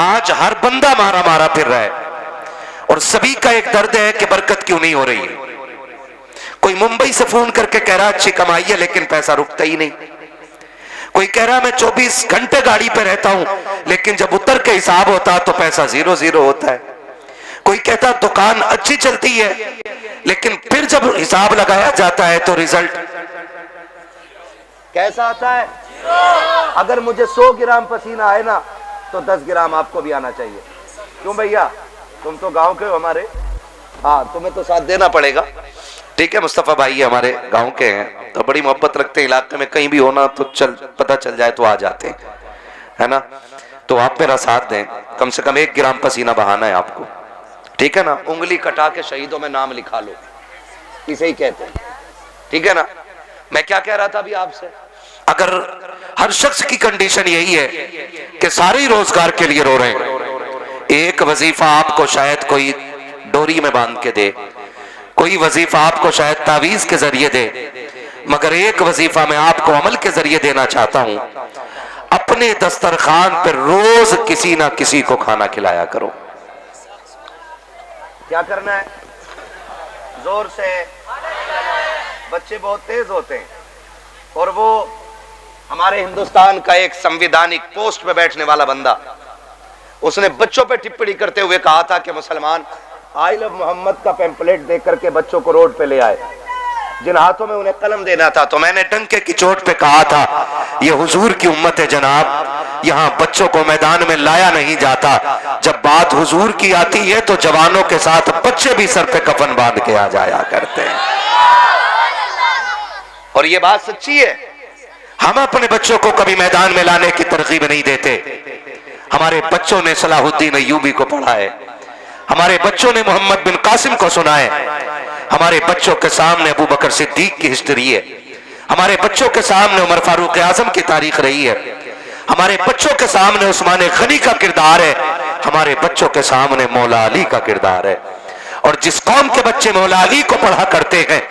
आज हर बंदा मारा मारा फिर रहा है और सभी का एक दर्द है कि बरकत क्यों नहीं हो रही है। कोई मुंबई से फोन करके कह रहा अच्छी कमाई है लेकिन पैसा रुकता ही नहीं। कोई कह रहा मैं 24 घंटे गाड़ी पे रहता हूं लेकिन जब उतर के हिसाब होता तो पैसा 0-0 होता है। कोई कहता दुकान अच्छी चलती है लेकिन फिर जब हिसाब लगाया जाता है तो रिजल्ट कैसा आता है? अगर मुझे 100 ग्राम पसीना आए ना तो 10 ग्राम आपको भी आना चाहिए। क्यों भैया, तुम तो गांव के हो हमारे, हाँ तुम्हें तो साथ देना पड़ेगा। ठीक है, मुस्तफा भाई हमारे गांव के हैं तो बड़ी मोहब्बत रखते हैं, इलाके में कहीं भी होना तो पता चल जाए तो आ जाते हैं, है ना। तो आप मेरा साथ दें, कम से कम 1 ग्राम पसीना बहाना है आपको, ठीक है ना। उंगली कटा के शहीदों में नाम लिखा लो, इसे ही कहते हैं, ठीक है ना। मैं क्या कह रहा था अभी आपसे, अगर हर शख्स की कंडीशन यही है कि सारे रोजगार के लिए रो रहे हैं, एक वजीफा आपको शायद कोई डोरी में बांध के दे, कोई वजीफा आपको शायद तावीज के जरिए दे, मगर एक वजीफा मैं आपको अमल के जरिए देना चाहता हूं। अपने दस्तरखान पर रोज किसी ना किसी को खाना खिलाया करो। क्या करना है? जोर से। बच्चे बहुत तेज होते हैं और वो हमारे हिंदुस्तान का एक संवैधानिक पोस्ट पे बैठने वाला बंदा, उसने बच्चों पे टिप्पणी करते हुए कहा था कि मुसलमान आई लव मोहम्मद का पैम्पलेट देख करके बच्चों को रोड पे ले आए, जिन हाथों में उन्हें कलम देना था। तो मैंने डंके की चोट पे कहा था ये हुजूर की उम्मत है जनाब, यहां बच्चों को मैदान में लाया नहीं जाता। जब बात हुजूर की आती है तो जवानों के साथ बच्चे भी सर पे कफन बांध के आ जाया करते हैं, और ये बात सच्ची है। हम अपने बच्चों को कभी मैदान में लाने की तरकीब नहीं देते। हमारे बच्चों ने सलाहुद्दीन अय्यूबी को पढ़ा है, हमारे बच्चों ने मोहम्मद बिन कासिम को सुना है, हमारे बच्चों के सामने अबू बकर सिद्दीक की हिस्ट्री है, हमारे बच्चों के सामने उमर फारूक आजम की तारीख रही है, हमारे बच्चों के सामने उस्मान गनी का किरदार है, हमारे बच्चों के सामने मौला अली का किरदार है। और जिस कौम के बच्चे मौला अली को पढ़ा करते हैं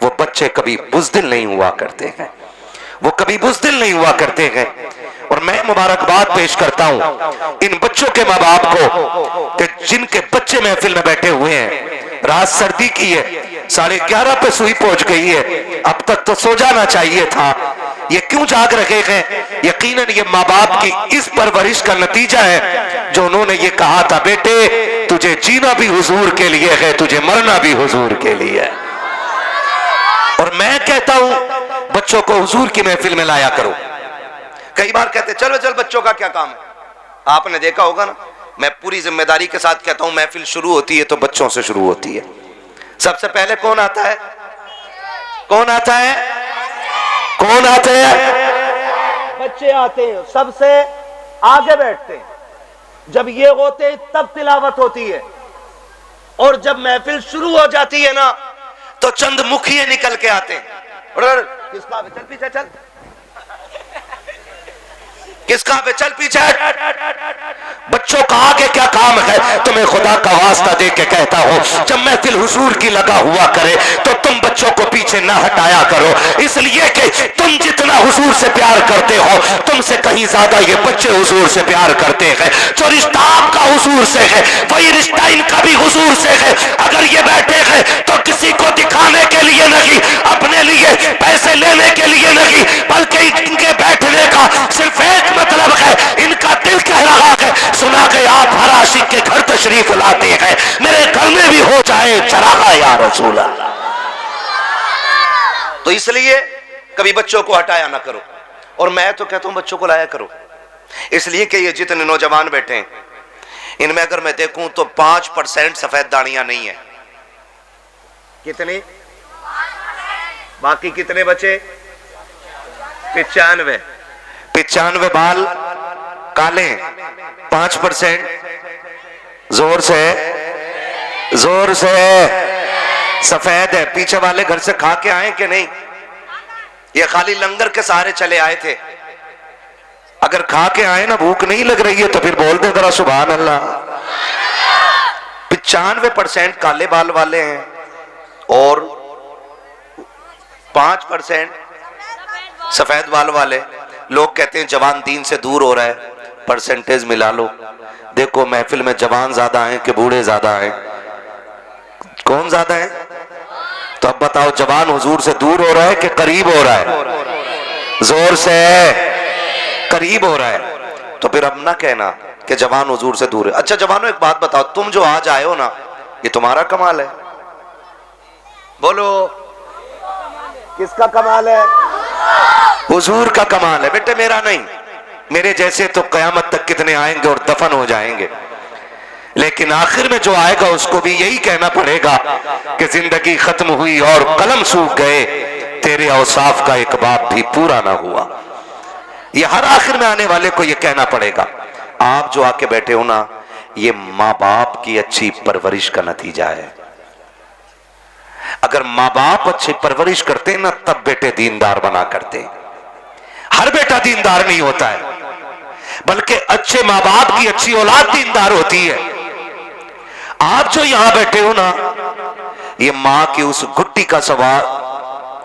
वो बच्चे कभी बुज़दिल नहीं हुआ करते हैं, वो कभी बुज़दिल नहीं हुआ करते हैं। और मैं मुबारकबाद पेश करता हूं इन बच्चों के माँ बाप को कि जिनके बच्चे महफिल में बैठे हुए हैं। रात सर्दी की है, 11:30 पे सुई पहुंच गई है, अब तक तो सो जाना चाहिए था, ये क्यों जाग रहे हैं? यकीनन ये माँ बाप की इस परवरिश का नतीजा है जो उन्होंने ये कहा था बेटे तुझे जीना भी हुजूर के लिए है, तुझे मरना भी हुजूर के लिए है। और मैं कहता हूं बच्चों को हुजूर की महफिल में लाया करो। कई बार कहते चलो चल बच्चों का क्या काम है, आपने देखा होगा ना। मैं पूरी जिम्मेदारी के साथ कहता हूं महफिल शुरू होती है तो बच्चों से शुरू होती है। सबसे पहले कौन आता है? कौन आता है? कौन आते हैं? बच्चे आते हैं, सबसे आगे बैठते हैं। जब ये होते हैं तब तिलावत होती है, और जब महफिल शुरू हो जाती है ना तो चंद मुखिए निकल के आते हैं। किसका चल पीछे चल, किसका पे चल पीछे। बच्चों का आगे क्या काम है? तुम्हें खुदा का वास्ता दे के कहता हूं जब महफिल हुजूर की लगा हुआ करे तो तुम बच्चों को पीछे ना हटाया करो, इसलिए कि तुम जितना हुजूर से प्यार करते हो तुमसे कहीं ज्यादा ये बच्चे हुजूर से प्यार करते हैं। जो रिश्ता आपका हुजूर से है वही रिश्ता इनका भी हुजूर से है। अगर ये बैठे हैं तो किसी को दिखाने के लिए नहीं, अपने लिए पैसे लेने के लिए नहीं, बल्कि इनके बैठने का सिर्फ एक मतलब है, इनका दिल कह रहा है सुना के आप हर आशिक के घर तशरीफ लाते हैं, मेरे घर में भी हो जाए चरागा या रसूल अल्लाह। तो इसलिए कभी बच्चों को हटाया ना करो, और मैं तो कहता हूं बच्चों को लाया करो, इसलिए कि ये जितने नौजवान बैठे हैं इनमें अगर मैं देखूं तो 5% सफेद दाढ़ियां नहीं है। कितनी? बाकी कितने बचे? 95 बाल काले, 5% जोर से सफेद है। पीछे वाले घर से खा के आए कि नहीं? ये खाली लंगर के सहारे चले आए थे। अगर खा के आए ना, भूख नहीं लग रही है तो फिर बोल दे जरा सुभान अल्लाह। 95% काले बाल वाले हैं और 5% सफेद बाल वाले। लोग कहते हैं जवान दीन से दूर हो रहा है, परसेंटेज मिला लो, देखो महफिल में जवान ज्यादा हैं कि बूढ़े ज्यादा हैं? कौन ज्यादा है? तो अब बताओ, जवान हुजूर से दूर हो रहा है कि करीब हो रहा है? जोर से, करीब हो रहा है। तो फिर अब ना कहना कि जवान हुजूर से दूर है। अच्छा जवानों, एक बात बताओ, तुम जो आज आए हो ना, ये तुम्हारा कमाल है? बोलो, किसका कमाल है? हुजूर का कमाल है बेटे, मेरा नहीं। मेरे जैसे तो कयामत तक कितने आएंगे और दफन हो जाएंगे, लेकिन आखिर में जो आएगा उसको भी यही कहना पड़ेगा कि जिंदगी खत्म हुई और कलम सूख गए, तेरे औसाफ का एक बाप भी पूरा ना हुआ। ये हर आखिर में आने वाले को ये कहना पड़ेगा। आप जो आके बैठे हो ना, ये माँ बाप की अच्छी परवरिश का नतीजा है। अगर माँ बाप अच्छी परवरिश करते ना, तब बेटे दीनदार बना करते। हर बेटा दीनदार नहीं होता है, बल्कि अच्छे माँ बाप की अच्छी औलाद दीनदार होती है। आप जो यहां बैठे हो ना, ये मां की उस गुट्टी का सवाल,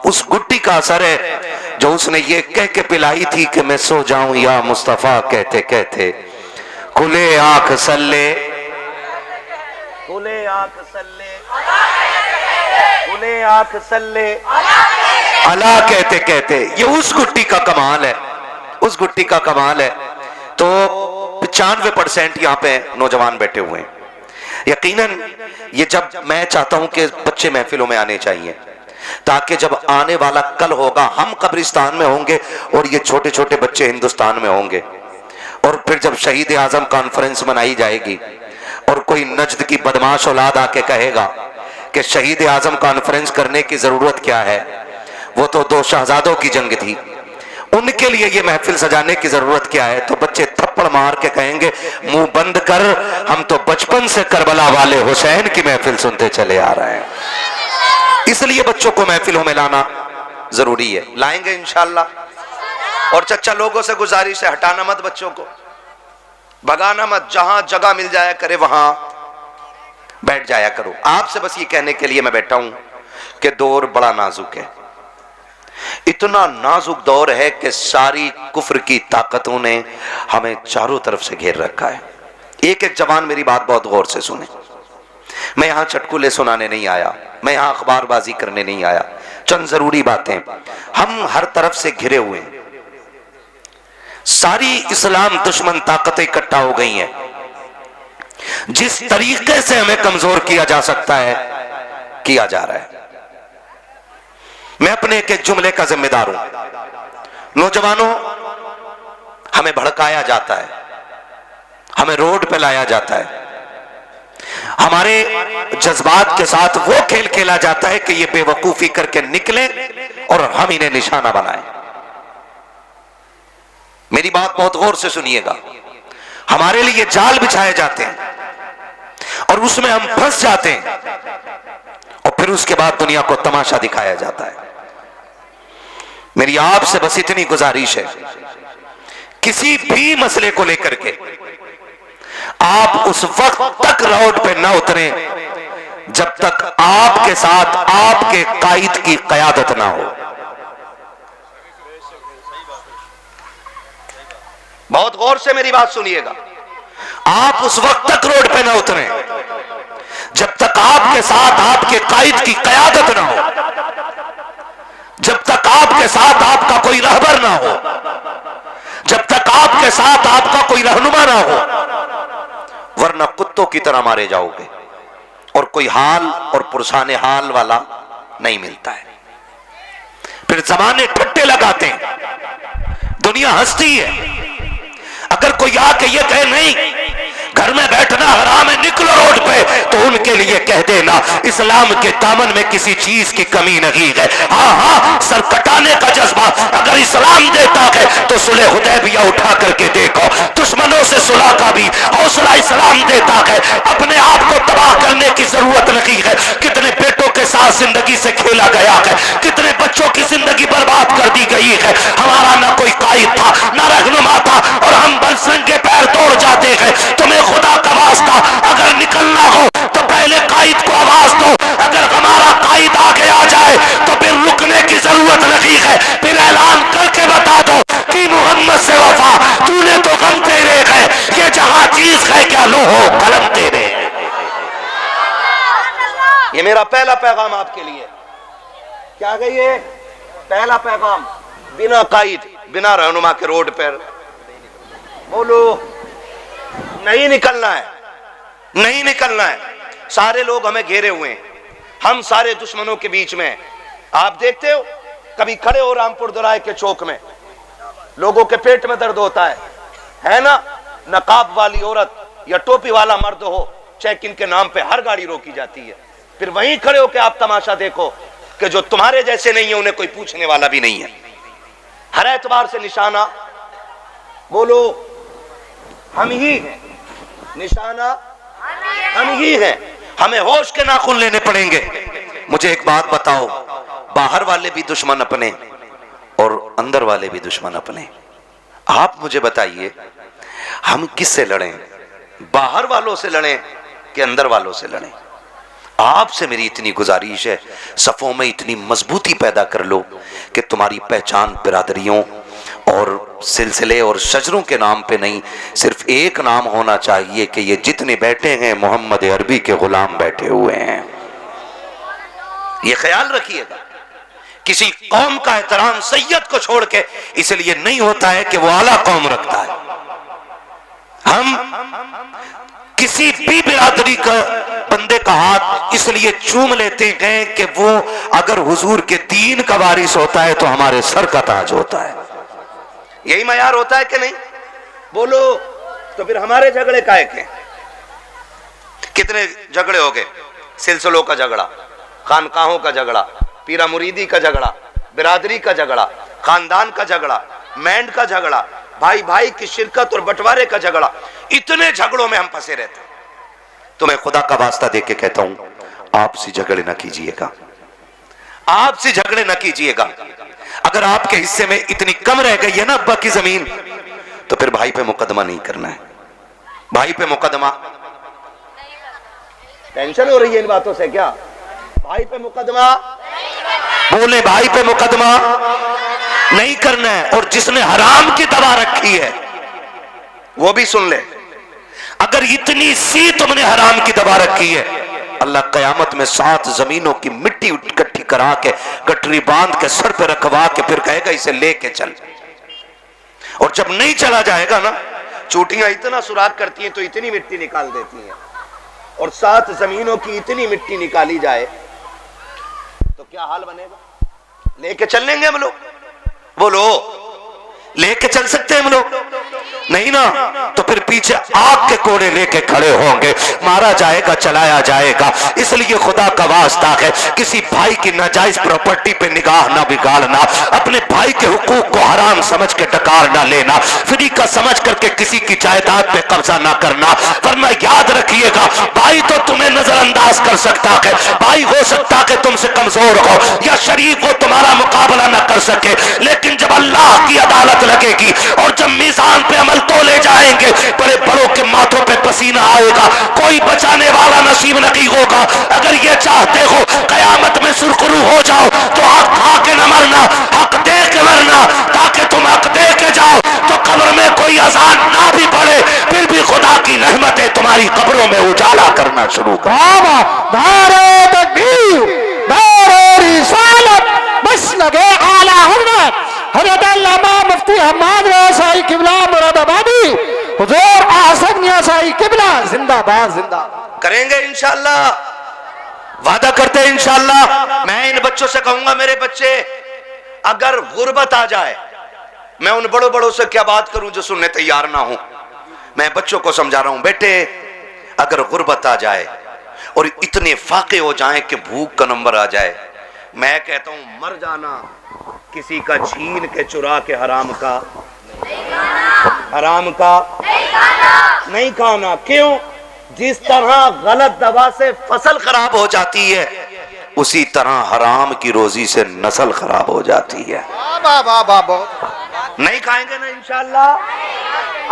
उस गुट्टी का असर है जो उसने ये कह के पिलाई थी कि मैं सो जाऊं या मुस्तफा कहते कहते, खुले आंख सल्ले, खुले आंख सल्ले, खुले आंख सल्ले अला कहते कहते। ये उस गुट्टी का कमाल है, उस गुट्टी का कमाल है। तो 95% यहां पे नौजवान बैठे हुए हैं। यकीनन ये, जब मैं चाहता हूं कि बच्चे महफिलों में आने चाहिए, ताकि जब आने वाला कल होगा, हम कब्रिस्तान में होंगे और ये छोटे छोटे बच्चे हिंदुस्तान में होंगे, और फिर जब शहीद आजम कॉन्फ्रेंस मनाई जाएगी और कोई नजद की बदमाश औलाद आके कहेगा कि शहीद आजम कॉन्फ्रेंस करने की जरूरत क्या है, वो तो दो शहजादों की जंग थी, उनके लिए ये महफिल सजाने की जरूरत क्या है, तो बच्चे थप्पड़ मार के कहेंगे, मुंह बंद कर, हम तो बचपन से करबला वाले हुसैन की महफिल सुनते चले आ रहे हैं। इसलिए बच्चों को महफिलों में लाना जरूरी है। लाएंगे इंशाअल्लाह। और चच्चा लोगों से गुजारिश है, हटाना मत बच्चों को, भगाना मत, जहां जगह मिल जाया करे वहां बैठ जाया करो। आपसे बस ये कहने के लिए मैं बैठा हूं कि दौर बड़ा नाजुक है। इतना नाजुक दौर है कि सारी कुफ्र की ताकतों ने हमें चारों तरफ से घेर रखा है। एक एक जवान मेरी बात बहुत गौर से सुने। मैं यहां चटकुले सुनाने नहीं आया, मैं यहां अखबारबाजी करने नहीं आया, चंद जरूरी बातें। हम हर तरफ से घिरे हुए हैं, सारी इस्लाम दुश्मन ताकतें इकट्ठा हो गई हैं। जिस तरीके से हमें कमजोर किया जा सकता है किया जा रहा है। मैं अपने एक एक जुमले का जिम्मेदार हूं। नौजवानों, हमें भड़काया जाता है, हमें रोड पे लाया जाता है, हमारे जज्बात के साथ वो खेल खेला जाता है कि ये बेवकूफी करके निकले और हम इन्हें निशाना बनाएं। मेरी बात बहुत गौर से सुनिएगा। हमारे लिए जाल बिछाए जाते हैं और उसमें हम फंस जाते हैं, और फिर उसके बाद दुनिया को तमाशा दिखाया जाता है। मेरी आपसे बस इतनी गुजारिश है, किसी भी मसले को लेकर के आप उस वक्त तक रोड पे ना उतरें जब तक आपके साथ आपके कायद की कयादत ना हो। बहुत गौर से मेरी बात सुनिएगा। आप उस वक्त तक रोड पे ना उतरें जब तक आपके साथ आपके कायद की कयादत ना हो, जब तक आपके साथ आपका कोई रहबर ना हो, जब तक आपके साथ आपका कोई रहनुमा ना हो, वरना कुत्तों की तरह मारे जाओगे और कोई हाल और पुरसाने हाल वाला नहीं मिलता है। फिर जमाने ठट्टे लगाते हैं, दुनिया हंसती है। अगर कोई आके ये कहे नहीं घर में बैठना हराम है, निकलो रोड पे, तो उनके लिए कह देना इस्लाम के दामन में किसी चीज की कमी नहीं है। हाँ हाँ, सर कटाने का जज्बा अगर इस्लाम देता है तो सुलह हुदैबिया उठा करके देखो, दुश्मनों से सुलह का भी हौसला इस्लाम देता है। अपने आप को तबाह करने की जरूरत नहीं है। कितने बेटों के साथ जिंदगी से खेला गया है, कितने बच्चों की जिंदगी बर्बाद कर दी गई है। हमारा ना कोई कायद था, ना रहनुमा था, और हम बंसरंग के पैर तोड़ जाते हैं। तुम्हें खुदा का वास्ता अगर निकलना हो तो पहले कायद को आवाज दो। अगर हमारा कायद आगे आ जाए तो फिर रुकने की जरूरत नहीं है, फिर ऐलान करके बता दो कि मोहम्मद से वफा, तूने तो गम तेरे है, लो हो कलम तेरे। ये मेरा पहला पैगाम आपके लिए। क्या कहिए? पहला पैगाम, बिना कायद, बिना रहनुमा के रोड पर बोलो, नहीं निकलना है, नहीं निकलना है। सारे लोग हमें घेरे हुए हैं, हम सारे दुश्मनों के बीच में हैं। आप देखते हो, कभी खड़े हो रामपुर दोराय के चौक में, लोगों के पेट में दर्द होता है ना? नकाब वाली औरत या टोपी वाला मर्द हो, चेक इन के नाम पे हर गाड़ी रोकी जाती है। फिर वहीं खड़े होकर आप तमाशा देखो कि जो तुम्हारे जैसे नहीं है उन्हें कोई पूछने वाला भी नहीं है। हर एतबार से निशाना बोलो हम ही हैं, निशाना हम ही हैं। हमें होश के नाखून लेने पड़ेंगे। मुझे एक बात बताओ, बाहर वाले भी दुश्मन अपने और अंदर वाले भी दुश्मन अपने। आप मुझे बताइए, हम किससे लड़ें? बाहर वालों से लड़ें कि अंदर वालों से लड़ें? आपसे मेरी इतनी गुजारिश है, सफों में इतनी मजबूती पैदा कर लो कि तुम्हारी पहचान बिरादरियों और सिलसिले और शजरों के नाम पे नहीं, सिर्फ एक नाम होना चाहिए कि ये जितने बैठे हैं मोहम्मद अरबी के गुलाम बैठे हुए हैं। ये ख्याल रखिएगा। किसी कौम का एहतराम सैयद को छोड़ के इसलिए नहीं होता है कि वो आला कौम रखता है। हम किसी भी बिरादरी का बंदे का हाथ इसलिए चूम लेते हैं कि वो अगर हुजूर के दीन का वारिस होता है तो हमारे सर का ताज होता है। यही मयार होता है कि नहीं? बोलो, तो फिर हमारे झगड़े काहे के? कितने झगड़े हो गए? सिलसिलों का झगड़ा, खानकाहों का झगड़ा, पीरा मुरीदी का झगड़ा, बिरादरी का झगड़ा, खानदान का झगड़ा, मैंड का झगड़ा, भाई भाई की शिरकत और बंटवारे का झगड़ा। इतने झगड़ों में हम फंसे रहते हैं। तो मैं खुदा का वास्ता दे के कहता हूं, आपसी झगड़े न कीजिएगा, आपसी झगड़े न कीजिएगा। अगर आपके हिस्से में इतनी कम रह गई है ना अब्बा की जमीन, तो फिर भाई पे मुकदमा नहीं करना है। भाई पे मुकदमा, टेंशन हो रही है इन बातों से क्या? भाई पे मुकदमा, बोले भाई पे मुकदमा नहीं करना है। और जिसने हराम की दवा रखी है वो भी सुन ले। अगर इतनी सी तुमने हराम की दवा रखी है, अल्लाह कयामत में 7 जमीनों की मिट्टी इकट्ठी करा के गठरी बांध के सर पे रखवा के फिर कहेगा इसे लेके चल। और जब नहीं चला जाएगा ना, चोटियां इतना सुराख करती हैं तो इतनी मिट्टी निकाल देती हैं, और 7 जमीनों की इतनी मिट्टी निकाली जाए तो क्या हाल बनेगा? लेके चल लेंगे हम लोग? बोलो, लेके चल सकते हैं हम लोग? नहीं ना, तो फिर पीछे आग के कोड़े लेके खड़े होंगे, मारा जाएगा, चलाया जाएगा। इसलिए खुदा का वास्ता है, किसी भाई की नाजायज प्रॉपर्टी पे निगाह ना बिगाड़ना, अपने भाई के हुकूक को हराम समझ के डकार ना लेना, फ्री का समझ करके किसी की जायदाद पे कब्जा ना करना। वरना याद रखिएगा, भाई तो तुम्हें नजरअंदाज कर सकता है, भाई हो सकता है तुमसे कमजोर हो या शरीफ हो, तुम्हारा मुकाबला ना कर सके, लेकिन जब अल्लाह की अदालत लगेगी और जब मीज़ान पे अमल तोले जाएंगे, बड़े बड़ों के माथों पे पसीना आएगा, कोई बचाने वाला नसीब नहीं होगा। अगर ये चाहते हो कयामत में सुरखरू हो जाओ तो हक खा के न मरना, हक दे के मरना, ताकि तुम हक दे के जाओ तो कब्र में कोई अजान ना भी पड़े, फिर भी खुदा की रहमतें तुम्हारी कब्रों में उजाला करना शुरू कर। बस लगे आला हजरत अल्लामा मुफ्ती हम्माद साई किबला मुरादाबादी, हुजूर आसन साई किबला जिंदाबाद जिंदाबाद। करेंगे इंशाअल्लाह, वादा करते हैं इंशाअल्लाह। मैं इन बच्चों से कहूंगा, मेरे बच्चे, अगर गुर्बत आ जाए, मैं उन बड़ों बड़ों से क्या बात करूं जो सुनने तैयार ना हो। मैं बच्चों को समझा रहा हूं, बेटे अगर गुर्बत आ जाए और इतने फाके हो जाएं कि भूख का नंबर आ जाए, मैं कहता हूं मर जाना, किसी का छीन के चुरा के हराम का नहीं खाना। क्यों? जिस तरह गलत दवा से फसल खराब हो जाती है, उसी तरह हराम की रोजी से नस्ल खराब हो जाती है। नहीं खाएंगे ना इंशाअल्लाह।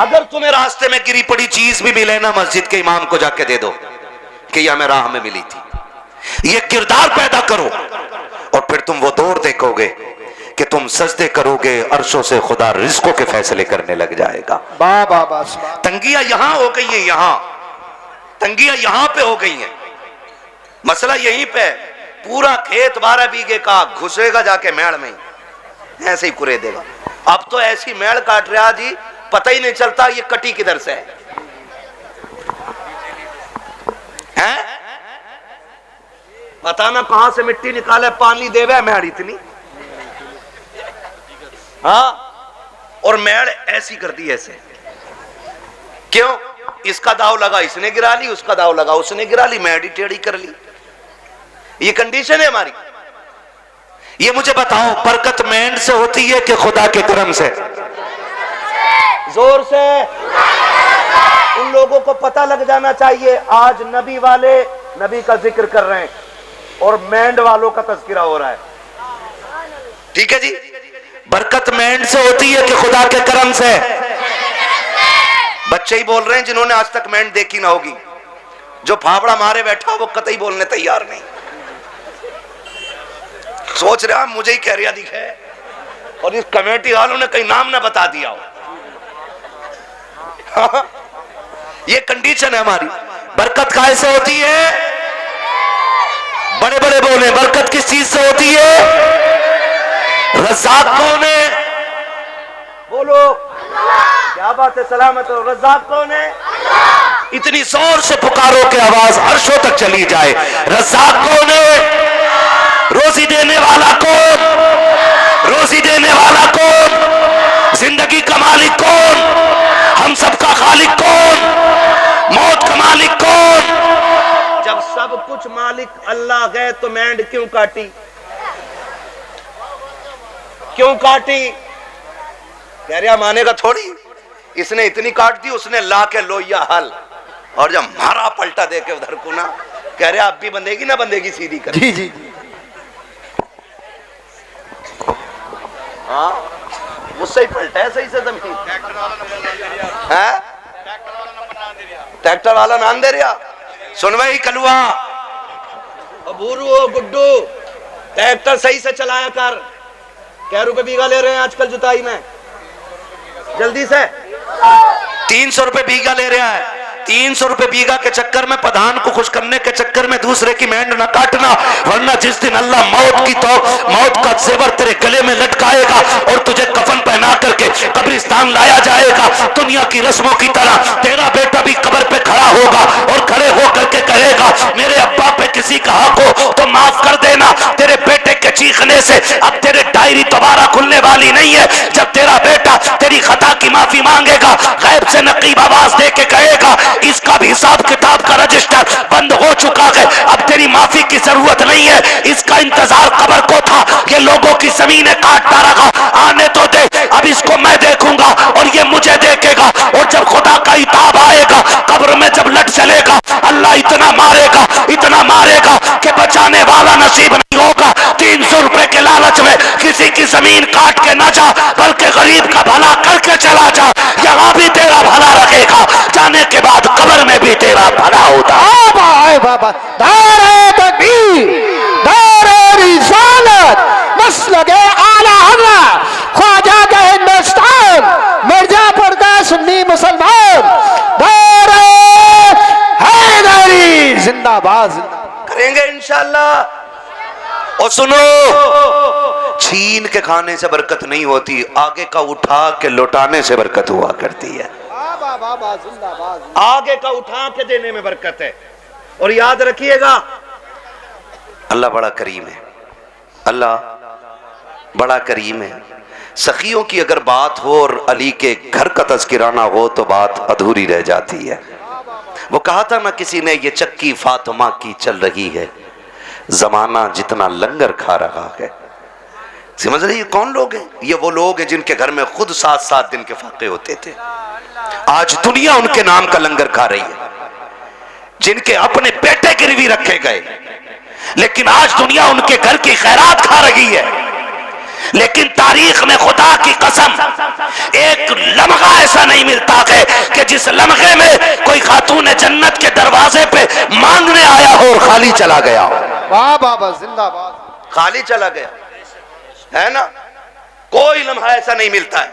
अगर तुम्हें रास्ते में गिरी पड़ी चीज भी मिले ना, मस्जिद के इमाम को जाके दे दो कि यह हमें राह में मिली थी। ये किरदार पैदा करो और फिर तुम वो दौर देखोगे कि तुम सजदे करोगे, अर्शों से खुदा रिज़्क़ों के फैसले करने लग जाएगा। तंगिया यहां हो गई है, यहां तंगियां यहां पे हो गई हैं, मसला यहीं पे है। पूरा खेत 12 बीघे का घुसेगा जाके मेड़ में ही, ऐसे ही कुरे देगा। अब तो ऐसी मेड़ काट रहा जी, पता ही नहीं चलता ये कटी किधर से है? पता ना कहां से मिट्टी निकाले, पानी देवे मेड़ इतनी। हाँ, और मेड़ ऐसी कर दी ऐसे। क्यों? इसका दाव लगा इसने गिरा ली, उसका दाव लगा उसने गिरा ली, मेड़ ही टेढ़ी कर ली। ये कंडीशन है हमारी। ये मुझे बताओ, बरकत मेंढ से होती है कि खुदा के करम से? जोर से। उन लोगों को पता लग जाना चाहिए आज नबी वाले नबी का जिक्र कर रहे हैं और मेंढ वालों का तज़किरा हो रहा है। ठीक है जी, बरकत मेंढ से होती है कि खुदा के करम से? बच्चे ही बोल रहे हैं जिन्होंने आज तक मेंढ देखी ना होगी। जो फावड़ा मारे बैठा वो कतई बोलने तैयार नहीं, सोच रहा मुझे ही कैरिया दिखे और इस कमेटी वालों ने कहीं नाम ना बता दिया हो। ये कंडीशन है हमारी। बरकत कैसे होती है? बड़े बड़े बोले, बरकत किस चीज से होती है? रज़ाक कौन है? बोलो क्या बात है, सलामत हो। रज़ाक कौन है? इतनी जोर से पुकारो कि आवाज अर्शों तक चली जाए। रज़ाक कौन है? रोजी देने वाला कौन? रोजी देने वाला कौन? जिंदगी का मालिक कौन? हम सबका खालिक कौन? मौत का मालिक कौन? जब सब कुछ मालिक अल्लाह गए तो मेंढ क्यों काटी? क्यों काटी? कह रहा मानेगा थोड़ी, इसने इतनी काट दी, उसने ला के लोहिया हल, और जब मारा पलटा दे के उधर को ना, कह रहा अब भी बंधेगी ना बंधेगी सीधी कर। जी जी। हाँ, मुझसे ही पलटा है सही से जमीन। ट्रैक्टर वाला नाम दे रहा। सुन भाई कलुआ, बूरू गुड्डू, ट्रैक्टर सही से चलाया कर। क्या रुपए बीघा ले रहे हैं आजकल जुताई में? जल्दी से 300 रुपए बीघा ले रहा है। 300 रुपए बीघा के चक्कर में, प्रधान को खुश करने के चक्कर में दूसरे की मेंढ न काटना, वरना जिस दिन अल्लाह मौत का जेवर तेरे गले में लटकाएगा और तुझे कफन पहना करके कब्रिस्तान लाया जाएगा, दुनिया की रस्मों की तरह तेरा बेटा भी कब्र पे खड़ा होगा और खड़े होकर के कहेगा मेरे अब्बा पे किसी का हक हो तो माफ कर देना। तेरे बेटे के चीखने से अब तेरे डायरी दोबारा खुलने वाली नहीं है। जब तेरा बेटा तेरी खता की माफी मांगेगा, गैब से नकीब आवाज दे के कहेगा इसका भी हिसाब किताब का रजिस्टर बंद हो चुका है, अब तेरी माफी की जरूरत नहीं है। इसका इंतजार कब्र को था, ये लोगों की जमीनें काटता रहा, आने तो दे, अब इसको मैं देखूंगा और ये मुझे देखेगा। और जब खुदा का हिताब आएगा, कब्र में जब लट चलेगा, अल्लाह इतना मारेगा कि बचाने वाला नसीब नहीं होगा। 300 रुपए के लालच में किसी की जमीन काट के न जा, बल्कि गरीब का भला करके चला जा, यहाँ भी तेरा भला रखेगा, जाने के बाद कब्र में भी तेरा भला होता। बाबा दारे तकबीर, दारे रिसालत, मसलके आला हज़रत ख्वाजा का हिंदुस्तान, मिर्जापुर का सुन्नी मुसलमान, दारे हैदरी जिंदाबाद। करेंगे इंशाअल्लाह। और सुनो, छीन के खाने से बरकत नहीं होती, आगे का उठा के लौटाने से बरकत हुआ करती है। आगे का उठा के देने में बरकत है। और याद रखिएगा अल्लाह बड़ा करीम है, अल्लाह बड़ा करीम है। सखियों की अगर बात हो और अली के घर का तज़किरा ना हो तो बात अधूरी रह जाती है। वो कहा था ना किसी ने, ये चक्की फातिमा की चल रही है, जमाना जितना लंगर खा रहा है। समझ रही है कौन लोग हैं? ये वो लोग हैं जिनके घर में खुद 7-7 दिन के फाके होते थे। आज दुनिया उनके नाम का लंगर खा रही है, जिनके अपने बेटे गिरवी रखे गए, लेकिन आज दुनिया उनके घर की खैरात खा रही है। लेकिन तारीख में खुदा की कसम एक लम्हा ऐसा नहीं मिलता है कि जिस लम्हे में कोई खातून जन्नत के दरवाजे पे मांगने आया हो और खाली चला गया हो। वाह बाबा जिंदाबाद। खाली चला गया है ना, कोई लम्हा ऐसा नहीं मिलता है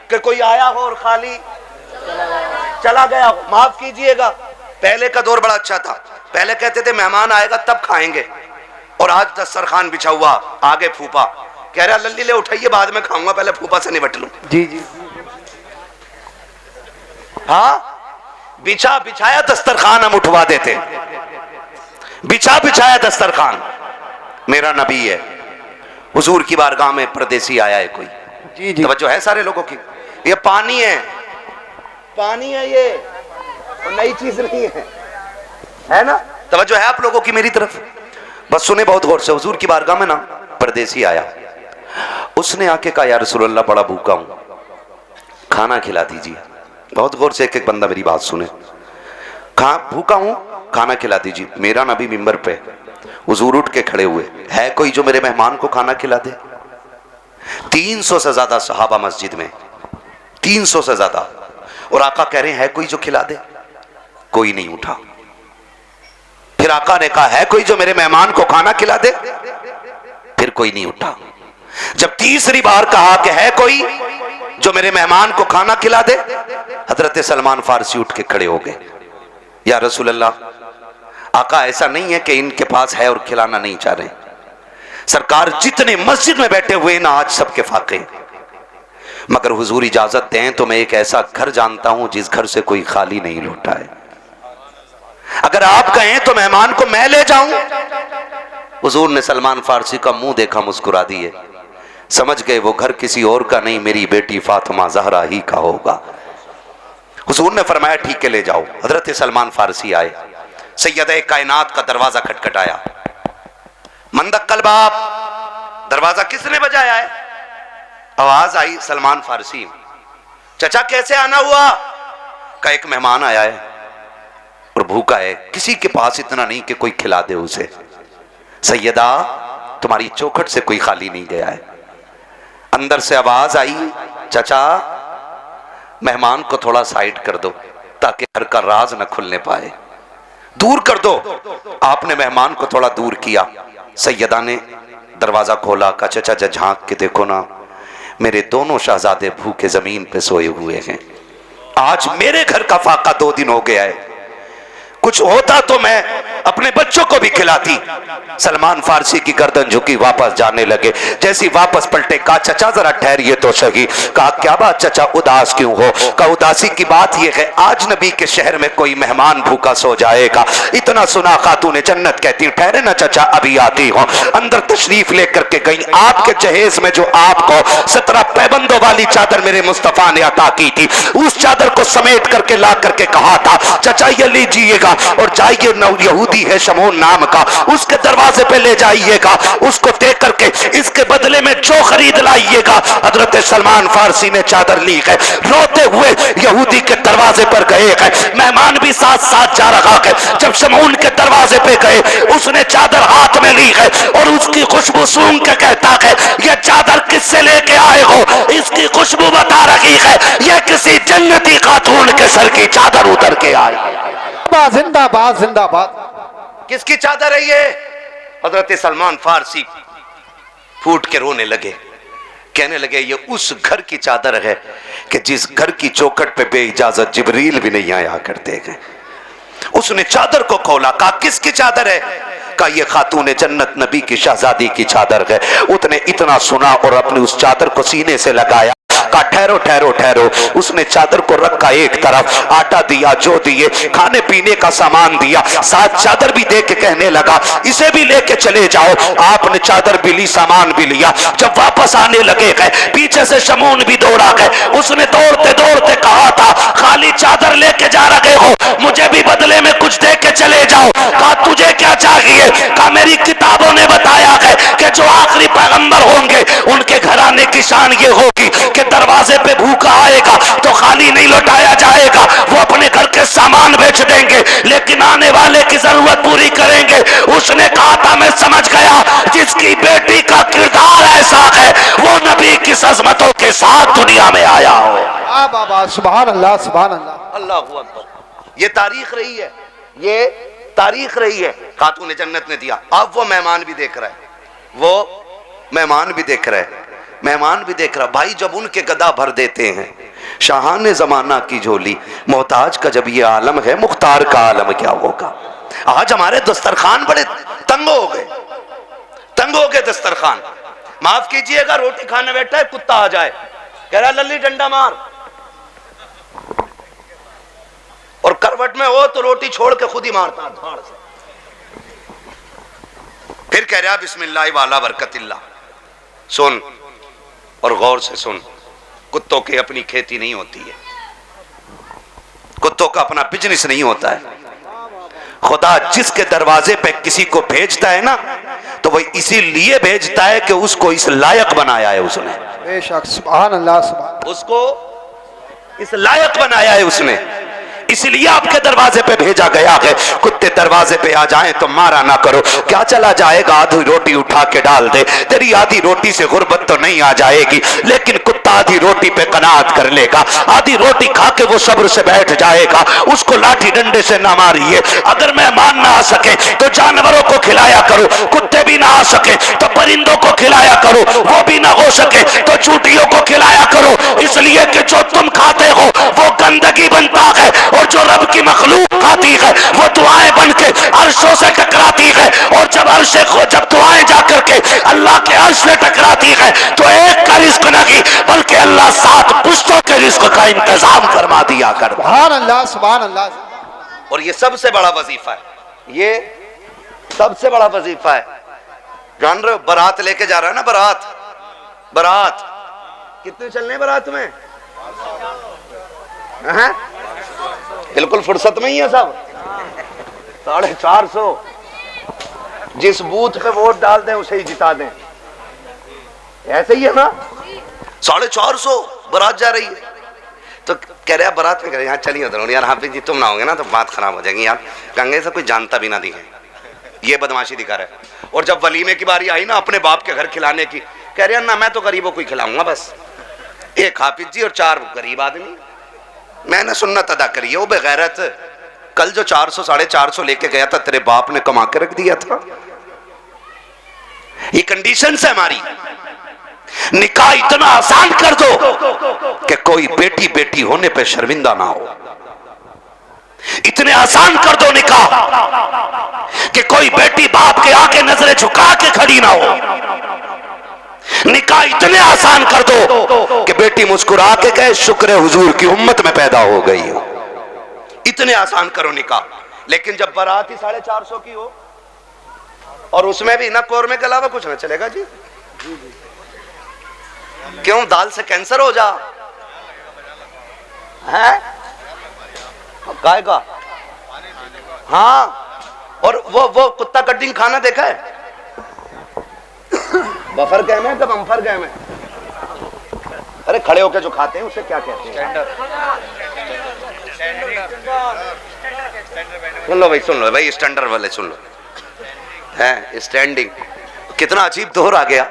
कि कोई आया हो और खाली चला गया हो। माफ कीजिएगा, पहले का दौर बड़ा अच्छा था, पहले कहते थे मेहमान आएगा तब खाएंगे, और आज दस्तरखान बिछा हुआ, आगे फूफा कह रहा लल्ली ले उठाइए बाद में खाऊंगा, पहले फूफा से निपट लूं। जी जी हाँ, बिछाया दस्तरखान हम उठवा देते, बिछाया दस्तरखान। मेरा नबी है, हुजूर की बारगाह में परदेसी आया है कोई, जी जी तवज्जो है सारे लोगों की। ये पानी है, पानी है, ये नई चीज नहीं है ना? तवज्जो है आप लोगों की मेरी तरफ? बस सुने बहुत गौर से। हुजूर की बारगाह में ना परदेसी आया, उसने आके कहा या रसूल अल्लाह बड़ा भूखा हूं, खाना खिला दीजिए। बहुत गौर से एक एक बंदा मेरी बात सुने। भूखा हूं, खाना खिला दीजिए। मेरा नबी मिंबर पे, हुजूर उठ के खड़े हुए, है कोई जो मेरे मेहमान को खाना खिला दे? 300 से ज्यादा सहाबा मस्जिद में, 300 से ज्यादा, और आका कह रहे हैं है कोई जो खिला दे? कोई नहीं उठा। फिर आका ने कहा है कोई जो मेरे मेहमान को खाना खिला दे? फिर कोई नहीं उठा। जब तीसरी बार कहा कि है कोई जो मेरे मेहमान को खाना खिला दे, हजरत सलमान फारसी उठ के खड़े हो गए, या रसूल अल्लाह, आका ऐसा नहीं है कि इनके पास है और खिलाना नहीं चाह रहे, सरकार जितने मस्जिद में बैठे हुए ना आज सबके फाके, मगर हुजूर इजाजत दें तो मैं एक ऐसा घर जानता हूं जिस घर से कोई खाली नहीं लौटा है, अगर आप कहें तो मेहमान को मैं ले जाऊं। हुजूर ने सलमान फारसी का मुंह देखा, मुस्कुरा दिए, समझ गए वो घर किसी और का नहीं, मेरी बेटी फातिमा जहरा ही का होगा। हुजूर ने फरमाया ठीक है ले जाओ। हजरत सलमान फारसी आए, सैयद कायनात का दरवाजा खटखटाया, मंदक्कल बाप, दरवाजा किसने बजाया है? आवाज आई सलमान फारसी, चचा कैसे आना हुआ? का एक मेहमान आया है और भूखा है, किसी के पास इतना नहीं कि कोई खिला दे उसे। सैयदा तुम्हारी चौखट से कोई खाली नहीं गया है। अंदर से आवाज आई, चचा मेहमान को थोड़ा साइड कर दो ताकि घर का राज न खुलने पाए, दूर कर दो। आपने मेहमान को थोड़ा दूर किया। सैयदा ने दरवाजा खोला, का चचा झांक के देखो ना, मेरे दोनों शहजादे भूखे जमीन पे सोए हुए हैं। आज मेरे घर का फाका 2 दिन हो गया है, कुछ होता तो मैं अपने बच्चों को भी खिलाती। सलमान फारसी की गर्दन झुकी, वापस जाने लगे। जैसी वापस पलटे, कहा चचा जरा ठहरिए तो सही। कहा क्या बात चचा उदास क्यों हो? कहा उदासी की बात यह है आज नबी के शहर में कोई मेहमान भूखा सो जाएगा, इतना सुना खातून जन्नत कहती ठहरे ना चचा अभी आती हो। अंदर तशरीफ लेकर के गई। आपके जहेज में जो आपको 17 पैबंदों वाली चादर मेरे मुस्तफा ने अता की थी, उस चादर को समेट करके ला करके कहा था चचा ये लीजिएगा और जाइए, यहूदी है शमून नाम का, उसके दरवाजे पे ले जाइएगा, उसको दे करके इसके बदले में जो खरीद लाइएगा। हजरत सलमान फारसी ने चादर ली है, रोते हुए यहूदी के दरवाजे पर गए हैं, मेहमान भी साथ साथ जा रहा है। जब शमून के दरवाजे पे गए, उसने चादर हाथ में ली है और उसकी खुशबू सूंघ के कहता है ये चादर किससे लेके आए हो? इसकी खुशबू बता रही है यह किसी जन्नती खातून के सर की चादर उतर के आई। जिंदाबाद जिंदाबाद। किसकी चादर है ये? हजरत सलमान फारसी फूट के रोने लगे, कहने लगे ये उस घर की चादर है कि जिस घर की चौखट पे बेइजाजत जिब्रील भी नहीं आया करते हैं। उसने चादर को खोला, कहा किसकी चादर है? कहा ये खातून जन्नत नबी की शहजादी की चादर है। उसने इतना सुना और अपनी उस चादर को सीने से लगाया। कहा ठहरो ठहरो ठहरो। उसने चादर को रखा एक तरफ, आटा दिया, जो दिए, खाने पीने का सामान दिया, साथ चादर भी दे के कहने लगा इसे भी लेके चले जाओ। आपने चादर भी ली, सामान भी लिया। जब वापस आने लगे गए, पीछे से शमून भी दौड़ा गए। उसने दौड़ते दौड़ते कहा था खाली चादर लेके जा रहे हो, मुझे भी बदले में कुछ दे के चले जाओ। कहा तुझे क्या चाहिए? कहा मेरी किताबों ने बताया है कि जो आखिरी पैगंबर होंगे उनके घराने की शान ये होगी कि दरवाजे पे भूखा आएगा तो खाली नहीं लौटाया जाएगा, वो अपने घर के सामान बेच देंगे लेकिन आने वाले की जरूरत पूरी करेंगे। उसने कहा था मैं समझ गया जिसकी बेटी का किरदार ऐसा है वो नबी की अज़मतों के साथ दुनिया में आया हो। बाबा सुभान अल्लाह सुभान अल्लाह। अल्लाहु अकबर। ये तारीख रही है, ये तारीख रही है। खातून जन्नत ने दिया। अब वो मेहमान भी देख रहा है, वो मेहमान भी देख रहा है, मेहमान भी देख रहा। भाई जब उनके गदा भर देते हैं शाहाने जमाना की झोली, मोहताज का जब ये आलम है, मुख्तार का आलम क्या होगा। आज हमारे दस्तरखान बड़े तंग हो गए, तंग हो गए दस्तरखान। माफ कीजिएगा, रोटी खाने बैठा है, कुत्ता आ जाए, कह रहा लल्ली डंडा मार, और करवट में हो तो रोटी छोड़ के खुद ही मारता धाड़ से। फिर कह रहा बिस्मिल्लाह वाला बरकतिल्ला। सुन और गौर से सुन, कुत्तों की अपनी खेती नहीं होती है, कुत्तों का अपना बिजनेस नहीं होता है। खुदा जिसके दरवाजे पे किसी को भेजता है ना, तो वो इसीलिए भेजता है कि उसको इस लायक बनाया है उसने। बेशक, सुभान अल्लाह, सुभान। उसको इस लायक बनाया है उसने, इसलिए आपके दरवाजे पे भेजा गया है। कुत्ते दरवाजे पे आ जाएं तो मारा ना करो। क्या चला जाएगा, आधी रोटी उठा के डाल दे, तेरी आधी रोटी से गुर्बत तो नहीं आ जाएगी, लेकिन कुत्ता आधी रोटी पे कनात कर लेगा। आधी रोटी खा के वो सब्र से बैठ जाएगा, उसको लाठी डंडे से ना मारिए। अगर मेहमान ना आ सके तो जानवरों को खिलाया करो, कुत्ते भी ना आ सके तो परिंदों को खिलाया करो, वो भी ना हो सके तो चूटियों को खिलाया करो, इसलिए कि जो तुम खाते हो वो गंदगी बनता है, और जो रब की मखलूक खाती है वो दुआएं बन के अर्शों से टकराती है, और जब दुआएं जाकर के अल्लाह के अर्श से टकराती है तो एक का रिस्क नहीं बल्कि अल्लाह 7 पुश्तों के रिस्क का इंतजाम फरमा दिया कर। सुभान अल्लाह, सुभान अल्लाह। और ये सबसे बड़ा वजीफा है, ये सबसे बड़ा वजीफा है। जान रहे हो, बारात लेके जा रहा है ना, बारात, बारात कितने चलने बारात में? बिल्कुल फुर्सत में ही है सब, 450। जिस बूथ पे वोट डाल दें उसे ही जिता दें, ऐसे ही है ना। 450 बारात जा रही है, तो कह रहे बारात में कह रहे यहाँ चलिए उधर यार, हाफिज जी तुम ना होंगे ना तो बात खराब हो जाएगी यार, गंगे से कोई जानता भी ना दिखे, ये बदमाशी दिखा रहे। और जब वलीमे की बारी आई ना अपने बाप के घर खिलाने की, कह रहे ना मैं तो गरीबों को ही खिलाऊंगा बस, एक हाफिज जी और 4 गरीब आदमी। मैंने सुन्नत अदा करी है, वो बेगैरत कल जो 400 450 लेके गया था तेरे बाप ने कमा के रख दिया था। ये कंडीशन है हमारी। निकाह इतना आसान कर दो कि कोई बेटी बेटी होने पे शर्मिंदा ना हो, इतने आसान कर दो निकाह कि कोई बेटी बाप के आगे नजरें झुका के खड़ी ना हो। निकाह इतने आसान कर दो कि बेटी मुस्कुरा के कहे शुक्र है हुजूर की उम्मत में पैदा हो गई हो। इतने आसान करो निकाह। लेकिन जब बारात ही 450 की हो और उसमें भी ना कोरमे के अलावा कुछ ना चलेगा जी। क्यों? दाल से कैंसर हो जा है काय का? हाँ, और वो कुत्ता कटिंग खाना देखा है? बफर गैम है कि बम्फर गैम है? अरे खड़े होकर जो खाते हैं उसे क्या कहते हैं? सुन लो भाई स्टैंडर्ड वाले सुन लो, है स्टैंडिंग। कितना अजीब दौर आ गया।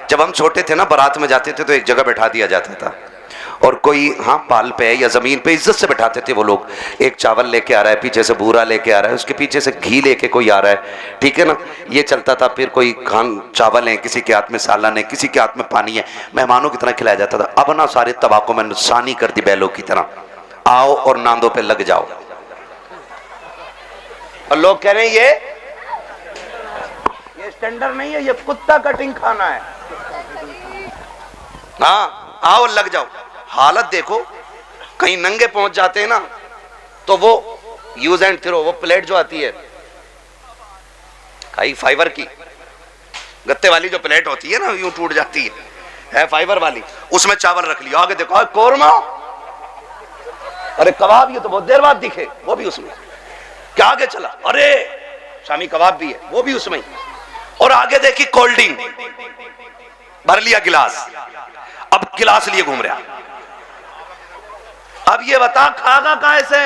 जब हम छोटे थे ना, बारात में जाते थे तो एक जगह बैठा दिया जाता था, और कोई हाँ पाल पे या जमीन पे इज्जत से बैठाते थे वो लोग। एक चावल लेके आ रहा है, पीछे से बूरा लेके आ रहा है, उसके पीछे से घी लेके कोई आ रहा है, ठीक है ना, ये चलता था। फिर कोई खान चावल है, किसी के हाथ में सालन है, किसी के हाथ में पानी है, मेहमानों की तरह खिलाया जाता था। अब ना सारे तबाकों में नुकसानी कर दी बैलों की तरह, आओ और नांदों पे लग जाओ। और लोग कह रहे हैं ये स्टैंडर्ड नहीं है, ये कुत्ता कटिंग खाना है। हाँ आओ लग जाओ। हालत देखो, कहीं नंगे पहुंच जाते हैं ना तो वो यूज एंड थ्रो, वो प्लेट जो आती है कई फाइबर की, गत्ते वाली जो प्लेट होती है ना, यूं टूट जाती है फाइबर वाली, उसमें चावल रख लिया। आगे देखो कोरमा, अरे कबाब, ये तो बहुत देर बाद दिखे, वो भी उसमें। क्या आगे चला, अरे शामी कबाब भी है, वो भी उसमें। और आगे देखी कोल्ड ड्रिंक, भर लिया गिलास, अब गिलास लिए घूम रहा। अब ये बता खागा कैसे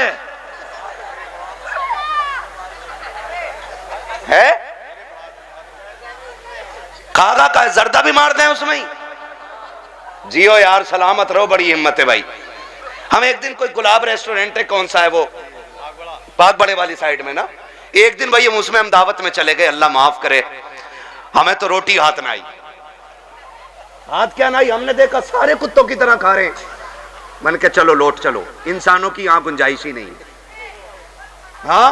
है? खागा का जर्दा भी मार दें उसमें ही। जियो यार, सलामत रहो, बड़ी हिम्मत है भाई। हम एक दिन कोई गुलाब रेस्टोरेंट है, कौन सा है वो, बाग बड़े वाली साइड में ना, एक दिन भाई उसमें हम दावत में चले गए, अल्लाह माफ करे, हमें तो रोटी हाथ ना आई। हाथ क्या ना आई, हमने देखा सारे कुत्तों की तरह खा रहे हैं। मन के चलो लौट चलो। इंसानों की यहां गुंजाइश ही नहीं है। हाँ,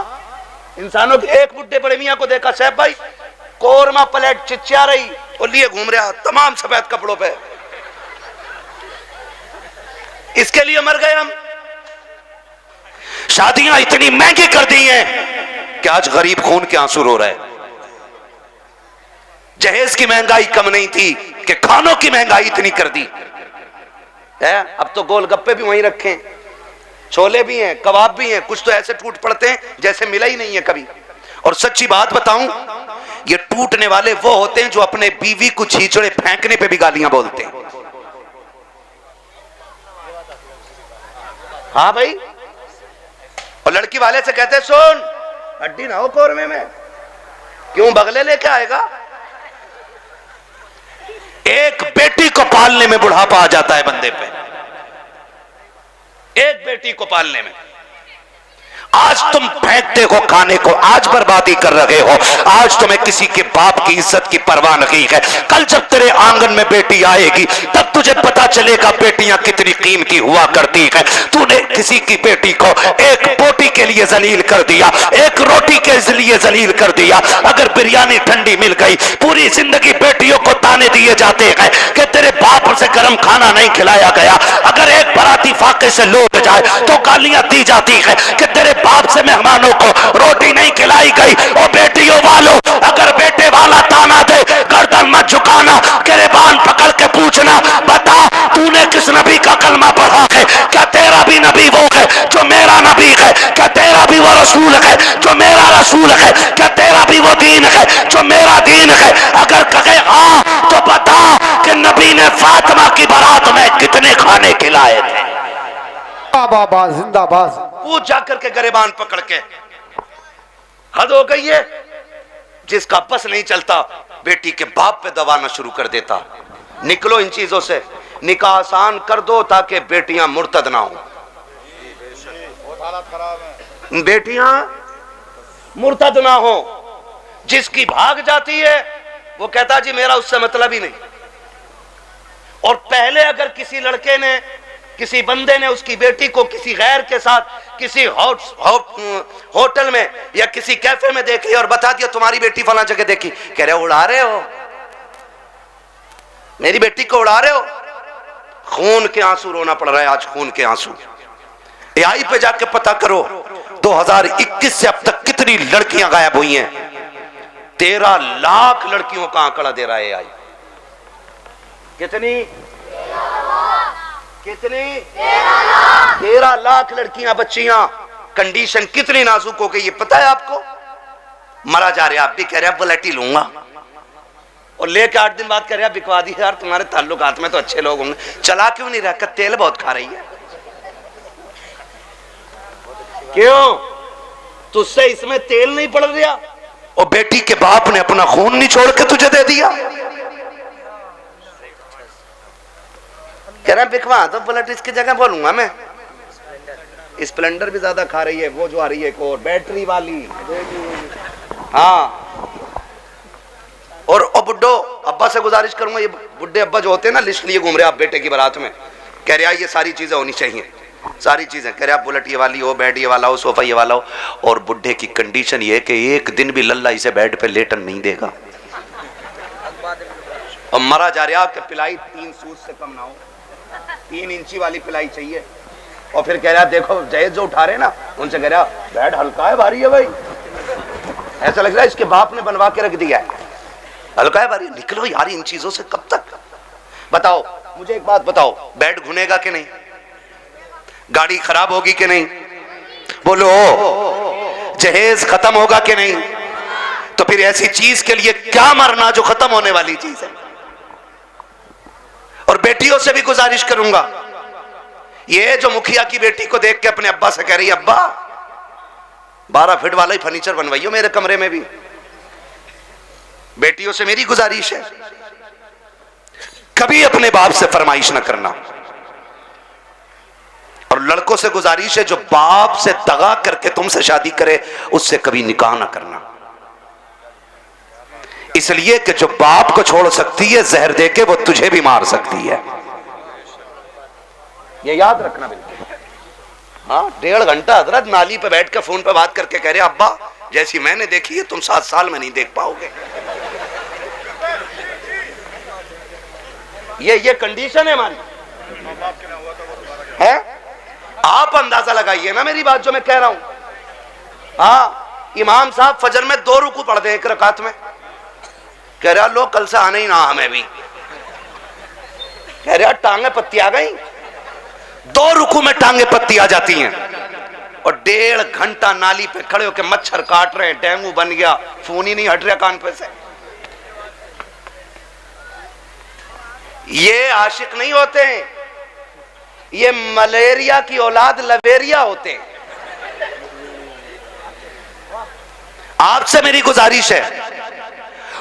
इंसानों के एक बुड्ढे बड़े मियां को देखा, साहब भाई कोरमा प्लेट चिचिया रही और लिए घूम रहा तमाम सफेद कपड़ों पे, इसके लिए मर गए हम। शादियां इतनी महंगी कर दी हैं कि आज गरीब खून के आंसू रो रहा है। जहेज की महंगाई कम नहीं थी कि खानों की महंगाई इतनी कर दी है। अब तो गोलगप्पे भी वहीं रखे हैं, छोले भी हैं, कबाब भी हैं, कुछ तो ऐसे टूट पड़ते हैं जैसे मिला ही नहीं है कभी। और सच्ची बात बताऊं, ये टूटने वाले वो होते हैं जो अपने बीवी को छींचड़े फेंकने पे भी गालियां बोलते हैं। हाँ भाई, और लड़की वाले से कहते सुन हड्डी ना हो कोरमे में, क्यों बगले लेके आएगा। एक बेटी को पालने में बुढ़ापा आ जाता है बंदे पे, एक बेटी को पालने में। आज तुम फेंकते हो खाने को, आज बर्बादी कर रहे हो, आज तुम्हें किसी के बाप की इज्जत की परवाह नहीं है। कल जब तेरे आंगन में बेटी आएगी तब तुझे पता चलेगा बेटियां कितनी कीमती हुआ करती है। तूने किसी की बेटी को एक बोटी के लिए जलील कर दिया, एक रोटी के लिए जलील कर दिया। अगर बिरयानी ठंडी मिल गई, पूरी जिंदगी बेटियों को ताने दिए जाते हैं कि तेरे बाप से गर्म खाना नहीं खिलाया गया। अगर एक बराती फाके से लौट जाए तो गालियां दी जाती है कि तेरे बाप से मेहमानों को रोटी नहीं खिलाई गई। और बेटियों वालों, अगर बेटे वाला ताना दे गर्दन मत झुकाना, गिरबान पकड़ के पूछना, बता तूने किस नबी का कलमा पढ़ा है? क्या तेरा भी नबी वो है जो मेरा नबी है? क्या तेरा भी वो रसूल है जो मेरा रसूल है? क्या तेरा भी वो दीन है जो मेरा दीन है? अगर कहे हाँ तो बता कि नबी ने फातिमा की बारात में कितने खाने खिलाए थे। बाबा जिंदाबाद। पूछ जाकर के गरेबान पकड़ के। हद हो गई है। जिसका बस नहीं चलता बेटी के बाप पे दबाना शुरू कर देता। निकलो इन चीजों से, निकाह आसान कर दो ताकि बेटियां मुर्तद ना हो। बेटियां मुर्तद ना हो। जिसकी भाग जाती है वो कहता जी मेरा उससे मतलब ही नहीं। और पहले अगर किसी लड़के ने, किसी बंदे ने उसकी बेटी को किसी गैर के साथ किसी होटल में या किसी कैफे में देख लिया और बता दिया तुम्हारी बेटी फला जगह देखी, कह रहे हो उड़ा रहे हो, मेरी बेटी को उड़ा रहे हो। खून के आंसू रोना पड़ रहा है आज, खून के आंसू। एआई पे जाके पता करो 2021 से अब तक कितनी लड़कियां गायब हुई हैं। 13 लाख लड़कियों का आंकड़ा दे रहा है एआई। कितनी 13 लाख लड़कियां, बच्चियां। कंडीशन कितनी नाजुक हो गई ये पता है आपको? मरा जा रहे, आप भी कह रहे हैं बुलेट ही लूंगा, और लेके 8 दिन बाद कह रहे हैं बिकवा दी यार, तुम्हारे ताल्लुकात में तो अच्छे लोग होंगे, चला क्यों नहीं रहा? तेल बहुत खा रही है। क्यों? तुझसे इसमें तेल नहीं पड़ रहा? और बेटी के बाप ने अपना खून नहीं छोड़ के तुझे दे दिया। कह रहे हैं बिकवा तो बुलेट इसकी जगह बोलूंगा मैं। स्प्लेंडर भी ज्यादा खा रही है, वो जो आ रही है एक और बैटरी वाली। हाँ, और बुड्ढो अब्बा से गुजारिश करूंगा, ये बुड्ढे अब्बा जो होते हैं ना लिस्ट लिए घूम रहे आप बेटे की बारात में, कह रहे ये सारी चीजें होनी चाहिए, सारी चीजें। कह रहे आप बुलेट ये वाली हो, बेड ये वाला हो, सोफा ये वाला हो। और बुड्ढे की कंडीशन ये है कि एक दिन भी लल्ला इसे बेड पे लेटन नहीं देगा। और मरा जा रहा कि पिलाई 3 सूद से कम ना हो, 3 इंची वाली पिलाई चाहिए। और फिर कह रहा देखो जहेज जो उठा रहे ना उनसे कह रहा बेड हल्का है भारी है भाई, ऐसा लग रहा है इसके बाप ने बनवा के रख दिया है, हल्का है भारी। निकलो यार इन चीजों से कब तक। बताओ मुझे एक बात बताओ, बेड घुनेगा कि नहीं? गाड़ी खराब होगी कि नहीं? बोलो। जहेज खत्म होगा कि नहीं? तो फिर ऐसी चीज के लिए क्या मरना जो खत्म होने वाली चीज है। और बेटियों से भी गुजारिश करूंगा, ये जो मुखिया की बेटी को देख के अपने अब्बा से कह रही है अब्बा 12 फीट वाला ही फर्नीचर बनवाइयो मेरे कमरे में भी। बेटियों से मेरी गुजारिश है कभी अपने बाप से फरमाइश ना करना। और लड़कों से गुजारिश है जो बाप से दगा करके तुमसे शादी करे उससे कभी निकाह ना करना। इसलिए कि जो बाप को छोड़ सकती है जहर देके वो तुझे भी मार सकती है। ये याद रखना बिल्कुल। हाँ, 1.5 घंटा हजरत नाली पे बैठ के फोन पे बात करके कह रहे अब्बा जैसी मैंने देखी है तुम 7 साल में नहीं देख पाओगे। ये कंडीशन है हमारी है। आप अंदाजा लगाइए ना मेरी बात जो मैं कह रहा हूं। हाँ, इमाम साहब फजर में 2 रुकू पढ़ दे 1 रकात में, कह रहा लो कल से आना ही ना हमें भी, कह रहा टांगे पत्ती आ गई। 2 रुकू में टांगे पत्ती आ जाती हैं और 1.5 घंटा नाली पे खड़े होकर मच्छर काट रहे हैं, डेंगू बन गया, फोन ही नहीं हट रहा कान पे से। ये आशिक नहीं होते हैं, ये मलेरिया की औलाद लवेरिया होते हैं। आपसे मेरी गुजारिश है,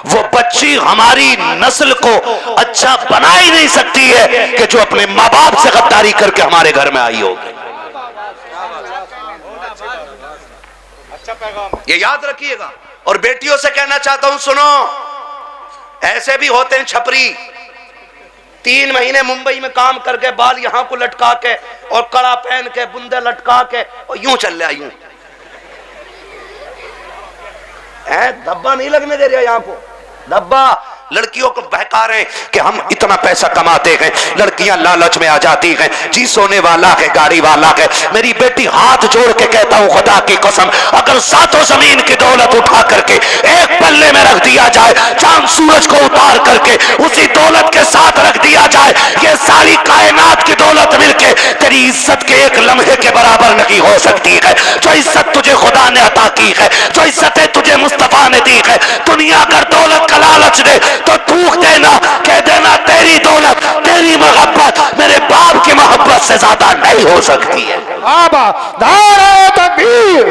वो बच्ची हमारी नस्ल को अच्छा बना ही नहीं सकती है कि जो अपने माँ बाप से गद्दारी करके हमारे घर में आई होगी। ये याद रखिएगा। और बेटियों से कहना चाहता हूं, सुनो, ऐसे भी होते हैं छपरी, 3 महीने मुंबई में काम करके बाल यहां को लटका के और कड़ा पहन के बुंदे लटका के और यूं चल रहा, यूं धब्बा नहीं लगने दे रहा यहां को। धब्बा लड़कियों को बहका रहे कि हम इतना पैसा कमाते हैं, लड़कियां लालच में आ जाती हैं, जी सोने वाला है, गाड़ी वाला है। मेरी बेटी हाथ जोड़ के कहता हूं खुदा की कसम, अगर 7 जमीन की दौलत उठा करके एक पल्ले में रख दिया जाए, चांद सूरज को उतार करके उसी दौलत के साथ रख दिया जाए, ये सारी कायनात की दौलत मिलके तेरी इज्जत के एक लम्हे के बराबर नहीं हो सकती है। जो इज्जत तुझे खुदा ने अता की है, जो इज्जतें तुझे मुस्तफा ने दी है, दुनिया अगर दौलत का लालच दे तो थूक देना, कह देना तेरी दौलत, तेरी मोहब्बत मेरे बाप की मोहब्बत से ज्यादा नहीं हो सकती है। बाबा दारे तकबीर,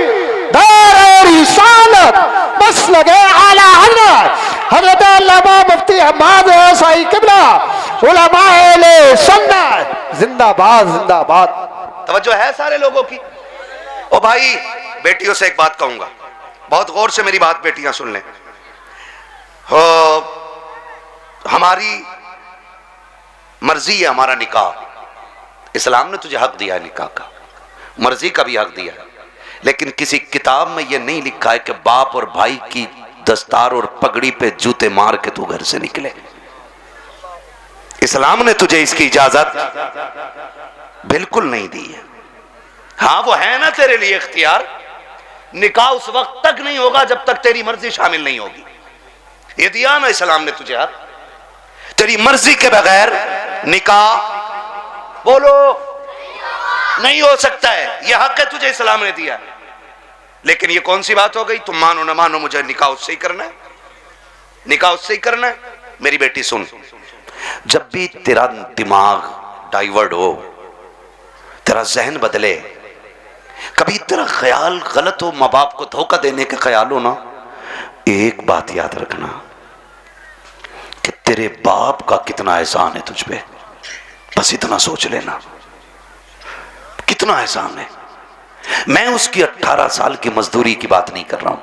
दारे रिसालत, बस लगे आला हजरत अल्लामा मुफ्ती हम्माद साई किबला उलमाए ले सुन्नत जिंदाबाद जिंदाबाद। तवज्जो है सारे लोगों की। ओ भाई, बेटियों से एक बात कहूंगा, बहुत गौर से मेरी बात बेटियां सुन लें। हो, हमारी मर्जी है हमारा निकाह, इस्लाम ने तुझे हक दिया है निकाह का, मर्जी का भी हक दिया है, लेकिन किसी किताब में यह नहीं लिखा है कि बाप और भाई की दस्तार और पगड़ी पे जूते मार के तू घर से निकले। इस्लाम ने तुझे इसकी इजाजत बिल्कुल नहीं दी है। हाँ, वो है ना तेरे लिए इख्तियार, निकाह उस वक्त तक नहीं होगा जब तक तेरी मर्जी शामिल नहीं होगी। ये दिया ना इस्लाम ने तुझे हक, तेरी मर्जी के बगैर निकाह बोलो नहीं हो सकता है, ये हक है तुझे इस्लाम ने दिया। लेकिन ये कौन सी बात हो गई, तुम मानो ना मानो मुझे निकाह उससे ही करना है, निकाह उससे ही करना है। मेरी बेटी सुन, जब भी तेरा दिमाग डाइवर्ट हो, तेरा जहन बदले, कभी तेरा ख्याल गलत हो, माँ बाप को धोखा देने का ख्याल हो ना, एक बात याद रखना कि तेरे बाप का कितना एहसान है तुझ पे, बस इतना सोच लेना कितना एहसान है। मैं उसकी 18 साल की मजदूरी की बात नहीं कर रहा हूं,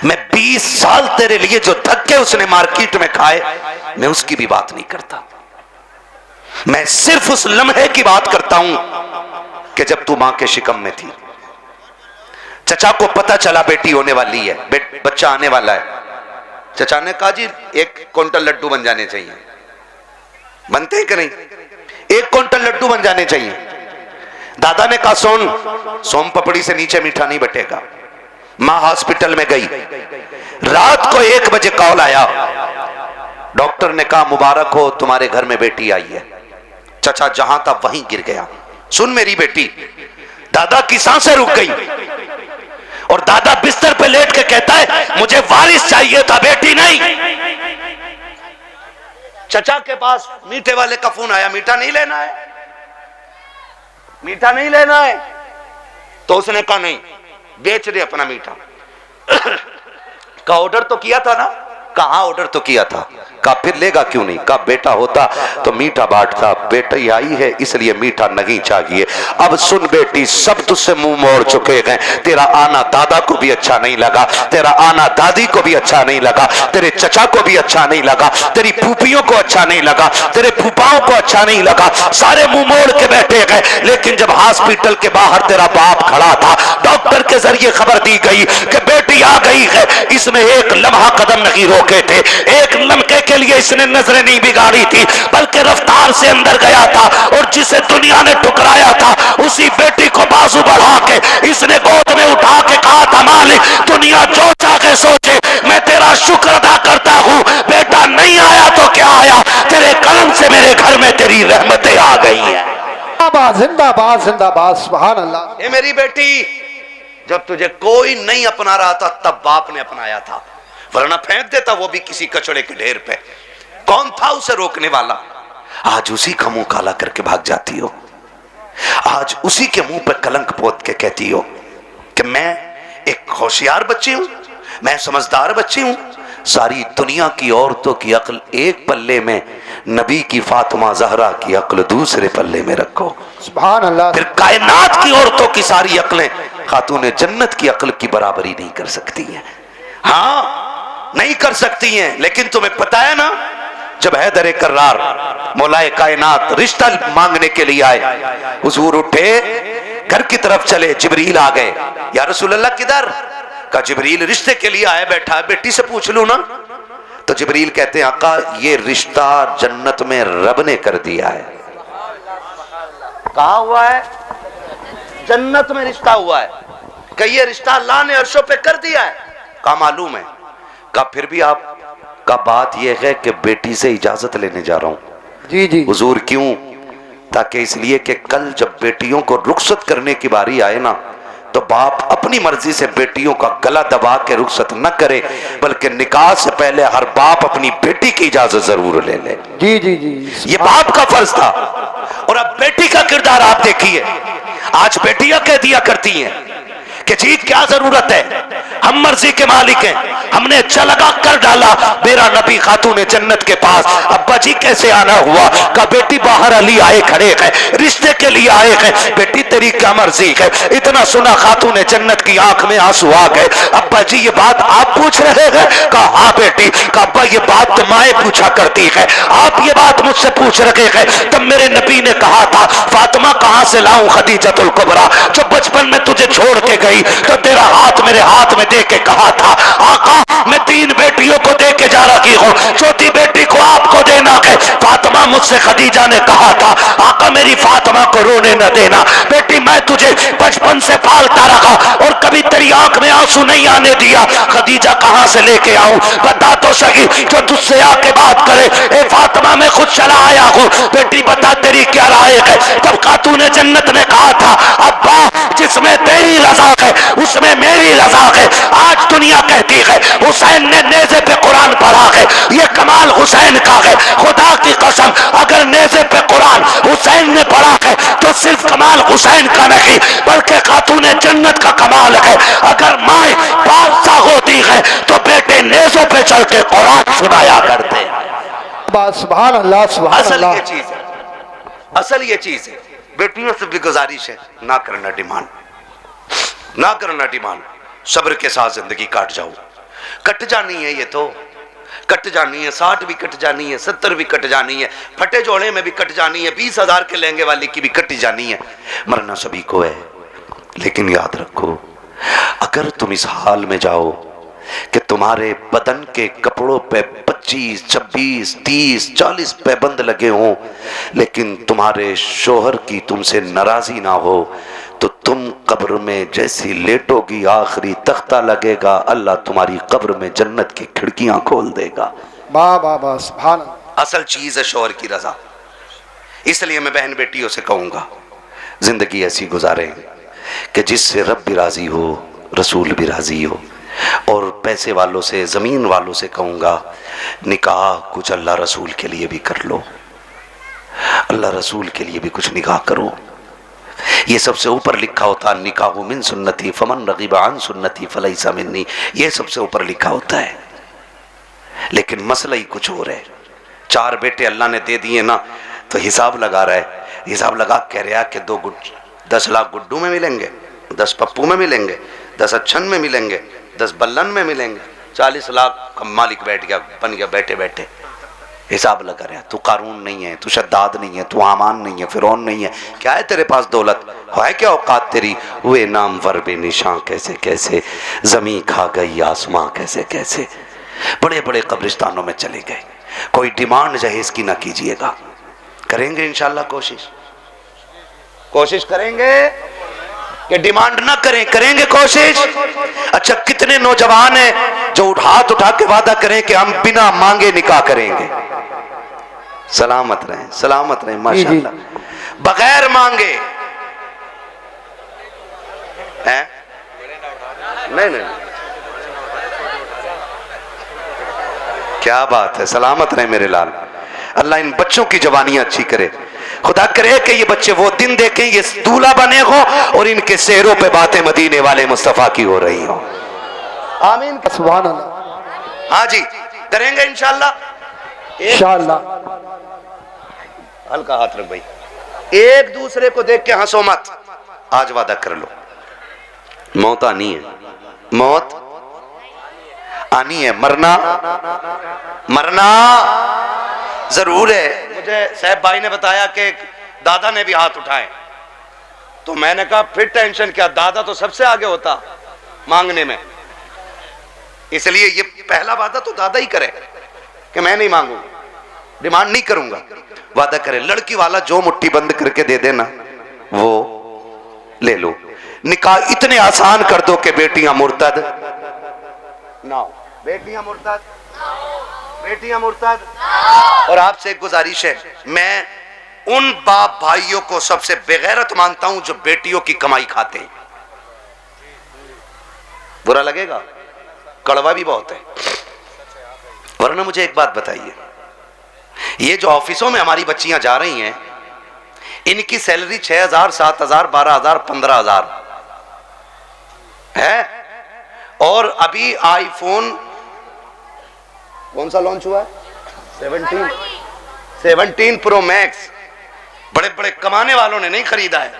मैं 20 साल तेरे लिए जो धक्के उसने मार्केट में खाए मैं उसकी भी बात नहीं करता। मैं सिर्फ उस लम्हे की बात करता हूं कि जब तू मां के शिकम में थी, चचा को पता चला बेटी होने वाली है, बच्चा आने वाला है, चचा ने कहा जी 1 क्विंटल लड्डू बन जाने चाहिए। बनते हैं कि नहीं? 1 क्विंटल लड्डू बन जाने चाहिए। दादा ने कहा सोम पपड़ी से नीचे मीठा नहीं बटेगा। मां हॉस्पिटल में गई, रात को 1 बजे कॉल आया, डॉक्टर ने कहा मुबारक हो तुम्हारे घर में बेटी आई है। चचा जहां था वहीं गिर गया। सुन मेरी बेटी, दादा की सांसें रुक गई और दादा बिस्तर पे लेट के कहता है मुझे वारिस चाहिए था, बेटी नहीं। चचा के पास मीठे वाले का फोन आया, मीठा नहीं लेना है, मीठा नहीं लेना है। तो उसने कहा नहीं, बेच दे अपना मीठा। का ऑर्डर तो किया था ना? कहां ऑर्डर तो किया था, कहा फिर लेगा क्यों नहीं? कहा बेटा होता तो मीठा बांटता, बेटी आई है इसलिए मीठा नहीं चाहिए। अब सुन बेटी, सब तुझसे मुंह मोड़ चुके हैं, तेरा आना दादा को भी अच्छा नहीं लगा, तेरा आना दादी को भी अच्छा नहीं लगा, तेरे चचा को भी अच्छा नहीं लगा, तेरी फूफियों को अच्छा नहीं लगा, तेरे फूफाओं को अच्छा नहीं लगा, सारे मुंह मोड़ के बैठे गए। लेकिन जब हॉस्पिटल के बाहर तेरा बाप खड़ा था, डॉक्टर के जरिए खबर दी गई कि बेटी आ गई है, इसमें एक लम्हा कदम नहीं रोके थे, एक लम्हे के लिए इसने नजरें नहीं बिगाड़ी थी, बल्कि रफ्तार से अंदर गया था और जिसे दुनिया ने ठुकराया था उसी बेटी को बाजू बढ़ा के इसने गोद में उठा के कहा था, मालिक दुनिया जो चाहे सोचे, मैं तेरा शुक्र अदा करता हूं, बेटा नहीं आया तो क्या आया, तेरे कलम से मेरे घर में तेरी रहमतें आ गई है। जिंदाबाद जिंदाबाद जिंदाबाद, सुभान अल्लाह। ये मेरी बेटी, जब तुझे कोई नहीं अपना रहा था तब बाप ने अपनाया था, वरना फेंक देता वो भी किसी कचड़े के ढेर पे। कौन था उसे रोकने वाला? आज उसी का मुंह काला करके भाग जाती हो, आज उसी के मुंह पे कलंक पोत के कहती हो कि मैं एक होशियार बच्ची हूं, मैं समझदार बच्ची हूं। सारी दुनिया की औरतों की अक्ल एक पल्ले में, नबी की फातिमा जहरा की अक्ल दूसरे पल्ले में रखो, सुभान अल्लाह। फिर कायनात की औरतों की सारी अक्लें खातून जन्नत की अक्ल की बराबरी नहीं कर सकती हैं। हाँ नहीं कर सकती हैं, लेकिन तुम्हें पता है ना, जब हैदर कर्रार मौलाए कायनात रिश्ता मांगने के लिए आए, हुजूर उठे घर की तरफ चले, जिब्रील आ गए, या रसूल अल्लाह किधर? का जिब्रील रिश्ते के लिए आया बैठा है, बेटी से पूछ लूं ना? तो जिब्रील कहते हैं आका ये रिश्ता जन्नत में रब ने कर दिया है। कहा हुआ है? जन्नत में रिश्ता हुआ है। कि ये रिश्ता अल्लाह ने अर्शों पे कर दिया है। का मालूम है? का फिर भी आप का बात यह है कि बेटी से इजाजत लेने जा रहा हूं। जी जी हुजूर क्यों? ताकि इसलिए कि कल जब बेटियों को रुखसत करने की बारी आए ना, तो बाप अपनी मर्जी से बेटियों का गला दबा के रुखसत न करे, बल्कि निकाह से पहले हर बाप अपनी बेटी की इजाजत जरूर ले ले। जी जी जी, ये बाप का फर्ज था। और अब बेटी का किरदार आप देखिए, आज बेटियां कह दिया करती हैं कि जी क्या जरूरत है, हम मर्जी के मालिक हैं, हमने अच्छा लगा कर डाला, मेरा नबी खातून जन्नत के पास, अब्बा जी कैसे आना हुआ? का बेटी बाहर अली आए खड़े हैं, रिश्ते के लिए आए हैं, बेटी तेरी क्या मर्जी है? इतना सुना खातून जन्नत की आंख में आंसू आ गए। अब्बा जी ये बात आप पूछ रहे हैं? कहा हाँ बेटी। का अब्बा ये बात तो माए पूछा करती है, आप ये बात मुझसे पूछ रहे हैं? तब मेरे नबी ने कहा था फातिमा कहां से लाऊं खदीजतुल कुबरा, जो बचपन में तुझे छोड़ के गई तो तेरा हाथ मेरे हाथ में दे के कहा था आका मैं 3 बेटियों को दे के जा रही हूं, चौथी बेटी को आपको देना है। फातिमा मुझसे खदीजा ने कहा था आका मेरी फातिमा को रोने न देना, बेटी मैं तुझे बचपन से पालता रहा और कभी तेरी आंख में आंसू नहीं आने दिया, खदीजा कहां से लेके आऊं? बता तो सही, जो तुझसे आके बात करे। ए फातिमा मैं खुद चला आया हूं, बेटी बता तेरी क्या राय है? तब खातून जन्नत ने कहा था अब्बा जिसमें तेरी रजा है उसमें मेरी रजा है। आज दुनिया कहती है हुसैन ने नेज़े पे कुरान पढ़ा है, ये कमाल हुसैन का है। खुदा की कसम अगर नेज़े पे कुरान हुसैन ने पढ़ा है तो सिर्फ कमाल हुसैन का नहीं बल्कि खातून जन्नत का कमाल है। अगर माए बादशाह होती है तो बेटे नेज़ों पे चल के कुरान सुनाया करते। सुभान अल्लाह सुभान असल अल्लाह। ये चीज है, असल ये चीज है। बेटियों से भी गुजारिश है ना करना डिमांड, ना करना डिमांड, सब्र के साथ जिंदगी काट जाओ। कट जानी है ये तो, कट जानी है, 60 भी कट जानी है, 70 भी कट जानी है, फटे जोड़े में भी कट जानी है, 20,000 के लहंगे वाली की भी कट जानी है। मरना सभी को है, लेकिन याद रखो अगर तुम इस हाल में जाओ कि तुम्हारे बदन के कपड़ों पे 25, 26, 30, 40 पैबंद लगे हों, लेकिन तुम्हारे शोहर की तुमसे नाराजी ना हो, तो तुम कब्र में जैसी लेटोगी आखिरी तख्ता लगेगा, अल्लाह तुम्हारी कब्र में जन्नत की खिड़कियां खोल देगा। वाह वाह वाह सुभान। असल चीज है शोहर की रजा। इसलिए मैं बहन बेटियों से कहूंगा जिंदगी ऐसी गुजारें कि जिससे रब भी राजी हो, रसूल भी राजी हो। और पैसे वालों से, जमीन वालों से कहूंगा निकाह कुछ अल्लाह रसूल के लिए भी कर लो, अल्लाह रसूल के लिए भी कुछ निकाह करो। ये सबसे ऊपर लिखा होता निकाहु मिन सुन्नती फमन रगीब अन सुन्नती फलैसा मिन्नी, ये सबसे ऊपर लिखा होता है। लेकिन मसला ही कुछ और है। 4 बेटे अल्लाह ने दे दिए ना, तो हिसाब लगा रहा है, हिसाब लगा कह रहा कि 10 लाख गुड्डू में मिलेंगे, 10 पप्पू में मिलेंगे, 10 अच्छन में मिलेंगे, 10 बल्लन में मिलेंगे, 40 लाख का मालिक बैठ गया, बन गया बैठे बैठे। हिसाब लगा रहा, तू कारून नहीं है, तू शद्दाद नहीं है, तू आमान नहीं है, फिरौन नहीं है, क्या है तेरे पास दौलत है, क्या औकात तेरी? हुए नाम वर बेनिशां कैसे कैसे, जमी खा गई आसमां कैसे कैसे। बड़े बड़े कब्रिस्तानों में चले गए। कोई डिमांड जहेज की ना कीजिएगा, करेंगे इंशाल्लाह कोशिश करेंगे कि डिमांड ना करें, करेंगे कोशिश। अच्छा, कितने नौजवान हैं जो हाथ उठा के वादा करें कि हम बिना मांगे निकाह करेंगे? सलामत रहें माशाअल्लाह, बगैर मांगे हैं? नहीं, क्या बात है, सलामत रहे मेरे लाल। अल्लाह इन बच्चों की जवानियां अच्छी करे। खुदा करे कि ये बच्चे वो दिन देखें ये दूल्हा बने हो और इनके चेहरों पे बातें मदीने वाले मुस्तफा की हो रही हो। आमीन, सुभान अल्लाह। हाँ जी, करेंगे इंशाल्लाह। हल्का हाथ रख भाई, एक दूसरे को देख के हंसो मत, आज वादा कर लो। मौत आनी है, मौत आनी है, मरना जरूर है। मुझे साहब भाई ने बताया कि दादा ने भी हाथ उठाए, तो मैंने कहा फिर टेंशन क्या, दादा तो सबसे आगे होता मांगने में, इसलिए ये पहला वादा तो दादा ही करे कि मैं नहीं मांगूंगा, डिमांड नहीं करूंगा, वादा करे। लड़की वाला जो मुट्ठी बंद करके दे देना वो ले लो। निकाह इतने आसान कर दो कि बेटियां मुर्तद ना हो, बेटियां मुर्तद। और आपसे एक गुजारिश है, मैं उन बाप भाइयों को सबसे बेगैरत मानता हूं जो बेटियों की कमाई खाते हैं। बुरा लगेगा, कड़वा भी बहुत है। वरना मुझे एक बात बताइए, ये जो ऑफिसों में हमारी बच्चियां जा रही हैं, इनकी सैलरी 6,000, 7,000, 12,000, 15,000 है, और अभी आईफोन कौन सा लॉन्च हुआ है? 17 प्रो मैक्स बड़े बड़े कमाने वालों ने नहीं खरीदा है।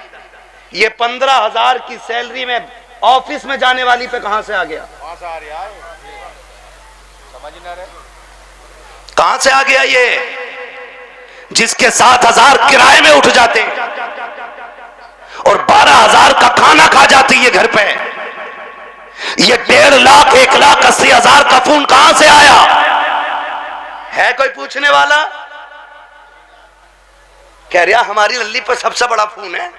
ये 15,000 की सैलरी में ऑफिस में जाने वाली पे कहां से आ गया? कहां से आ गया ये, जिसके 7,000 किराए में उठ जाते और 12,000 का खाना खा जाती है घर पे। ये 1.5 लाख 1,80,000 का फोन कहां से आया है? कोई पूछने वाला? कह रहा हमारी लल्ली पर सबसे बड़ा फोन है।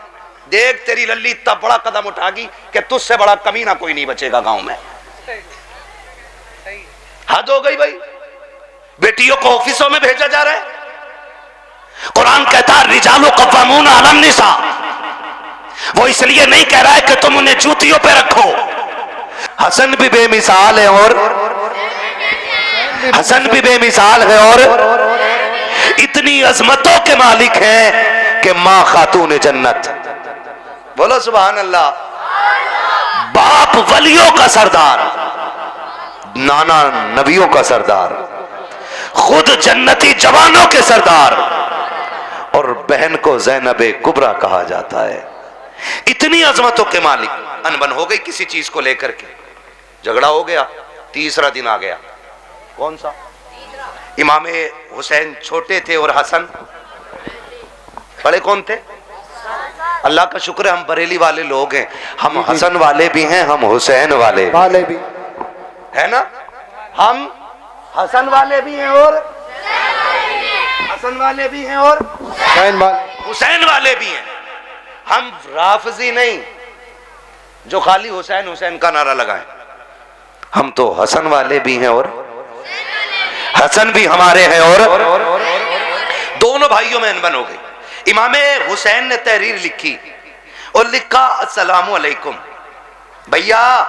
देख तेरी लल्ली इतना बड़ा कदम उठागी कि तुझसे बड़ा कमीना कोई नहीं बचेगा गांव में। हद हो गई भाई, बेटियों को ऑफिसों में भेजा जा रहा है। कुरान कहता है रिजालु कव्वामून अलन निसा, वो इसलिए नहीं कह रहा है कि तुम उन्हें जूतियों पे रखो। हसन भी बेमिसाल है और इतनी अजमतों के मालिक हैं कि मां खातून जन्नत। बोलो सुभान अल्लाह। बाप वलियों का सरदार, नाना नबियों का सरदार, खुद जन्नती जवानों के सरदार, और बहन को ज़ैनबे कुबरा कहा जाता है। इतनी अजमतों के मालिक। अनबन हो गई किसी चीज को लेकर के, झगड़ा हो गया, तीसरा दिन आ गया। कौन सा? इमाम हुसैन छोटे थे और हसन बड़े कौन थे? अल्लाह का शुक्र है हम बरेली वाले लोग हैं, हम हसन वाले भी हैं, हम हुसैन वाले भी है ना। हम हसन वाले भी हैं और हुसैन वाले भी हैं। हम राफजी नहीं जो खाली हुसैन हुसैन का नारा लगाएं। हम तो हसन वाले भी हैं और हसन भी हमारे हैं, और दोनों भाइयों में अनबन हो गई। इमाम हुसैन ने तहरीर लिखी और लिखा अस्सलामु अलैकुम भैया,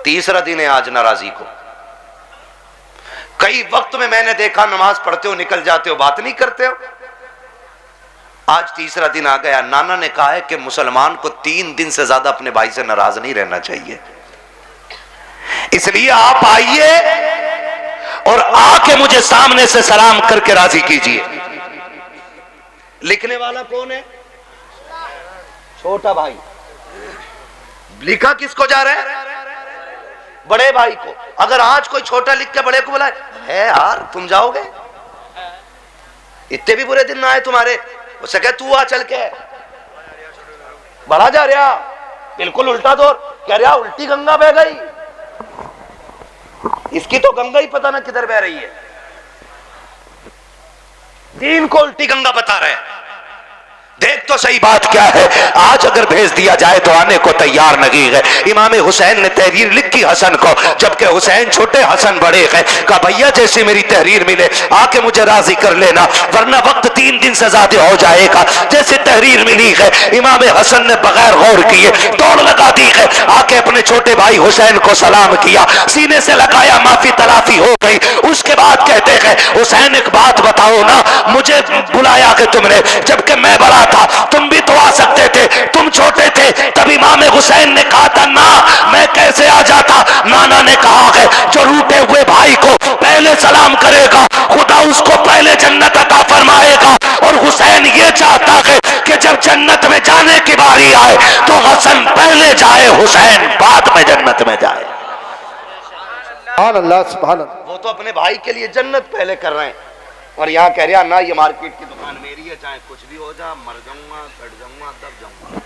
तीसरा दिन है आज नाराजी को। कई वक्त में मैंने देखा नमाज पढ़ते हो निकल जाते हो, बात नहीं करते हो। आज तीसरा दिन आ गया। नाना ने कहा है कि मुसलमान को 3 दिन से ज्यादा अपने भाई से नाराज नहीं रहना चाहिए, इसलिए आप आइए और आके मुझे सामने से सलाम करके राजी कीजिए। लिखने वाला कौन है? छोटा भाई। लिखा किसको जा रहा है? बड़े भाई को। अगर आज कोई छोटा लिख के बड़े को बोला है यार तुम जाओगे, इतने भी बुरे दिन ना आए तुम्हारे, उससे कह तू आ चल के, बड़ा जा रहा बिल्कुल उल्टा दौर, कह रहा उल्टी गंगा बह गई, इसकी तो गंगा ही पता ना किधर बह रही है, दीन को उल्टी गंगा बता रहे हैं। देख तो सही बात क्या है, आज अगर भेज दिया जाए तो आने को तैयार नहीं है। इमाम हुसैन ने तहरीर लिखी हसन को, जबकि हुसैन छोटे हसन बड़े हैं। कहा भैया जैसे मेरी तहरीर मिले आके मुझे राजी कर लेना, वरना वक्त 3 दिन से ज्यादा हो जाएगा। जैसे तहरीर मिली है इमाम हसन ने बगैर गौर किए दौड़ लगा दी है, आके अपने छोटे भाई हुसैन को सलाम किया, सीने से लगाया, माफी तलाफी हो गई। उसके बाद कहते हैं हुसैन एक बात बताओ ना, मुझे बुलाया कि तुमने, जबकि मैं बड़ा था, तुम भी तो आ सकते थे, तुम छोटे थे। तब इमाम हुसैन ने कहा था ना मैं कैसे आ जाता। नाना ने कहा है जो रूठे हुए भाई को पहले सलाम करेगा खुदा उसको पहले जन्नत अता फरमाएगा। और हुसैन ये चाहता है कि जब जन्नत में जाने की बारी आए तो हसन पहले जाए, हुसैन बाद में जन्नत में जाए। सुभान अल्लाह, सुभान अल्लाह। वो तो अपने भाई के लिए जन्नत पहले कर रहे हैं, और यहाँ कह रहा ना ये मार्केट की दुकान मेरी है, चाहे कुछ भी हो जा, मर जाऊंगा, कट जाऊंगा, दब जाऊंगा,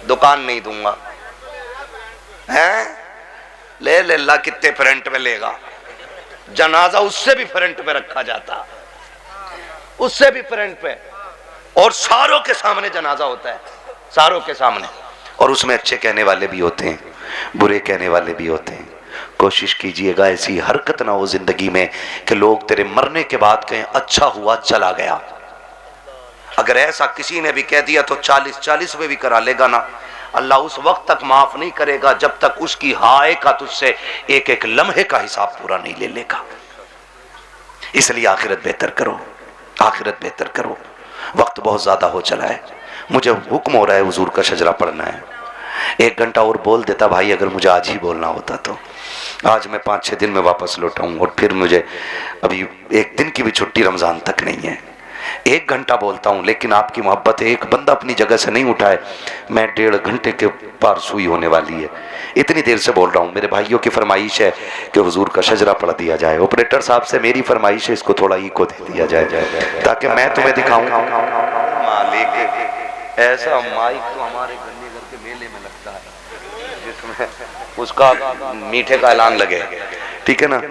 दुकान नहीं दूंगा। हैं ले ले ला, कितने फ्रंट में लेगा, जनाजा उससे भी फ्रंट पे रखा जाता, उससे भी फ्रंट पे, और सारों के सामने जनाजा होता है, सारों के सामने, और उसमें अच्छे कहने वाले भी होते हैं, बुरे कहने वाले भी होते हैं। कोशिश कीजिएगा ऐसी हरकत ना हो जिंदगी में कि लोग तेरे मरने के बाद कहें अच्छा हुआ चला गया। अगर ऐसा किसी ने भी कह दिया तो 40-40 में भी करा लेगा ना, अल्लाह उस वक्त तक माफ नहीं करेगा जब तक उसकी हाय का तुझसे एक एक लम्हे का हिसाब पूरा नहीं ले लेगा। इसलिए आखिरत बेहतर करो, आखिरत बेहतर करो। वक्त बहुत ज्यादा हो चला है, मुझे हुक्म हो रहा है हुजूर का शजरा पढ़ना है। 1 घंटा और बोल देता भाई, अगर मुझे आज ही बोलना होता तो। आज मैं 5-6 दिन में वापस लौटाऊं, और फिर मुझे अभी 1 दिन की भी छुट्टी रमजान तक नहीं है। 1 घंटा बोलता हूं, लेकिन आपकी मोहब्बत है, एक बंदा अपनी जगह से नहीं उठाए, मैं 1.5 घंटे के पार सुई होने वाली है, इतनी देर से बोल रहा हूं। मेरे भाइयों की फरमाइश है कि हुजूर का शजरा पढ़ दिया जाए। ऑपरेटर साहब से मेरी फरमाइश है इसको थोड़ा इको दे दिया जाए ताकि मैं तुम्हें दिखाऊं। मालिक ऐसा माइक तो हमारे गन्ने घर के मेले में लगता है जिसमें उसका मीठे का ऐलान लगे, ठीक है ना।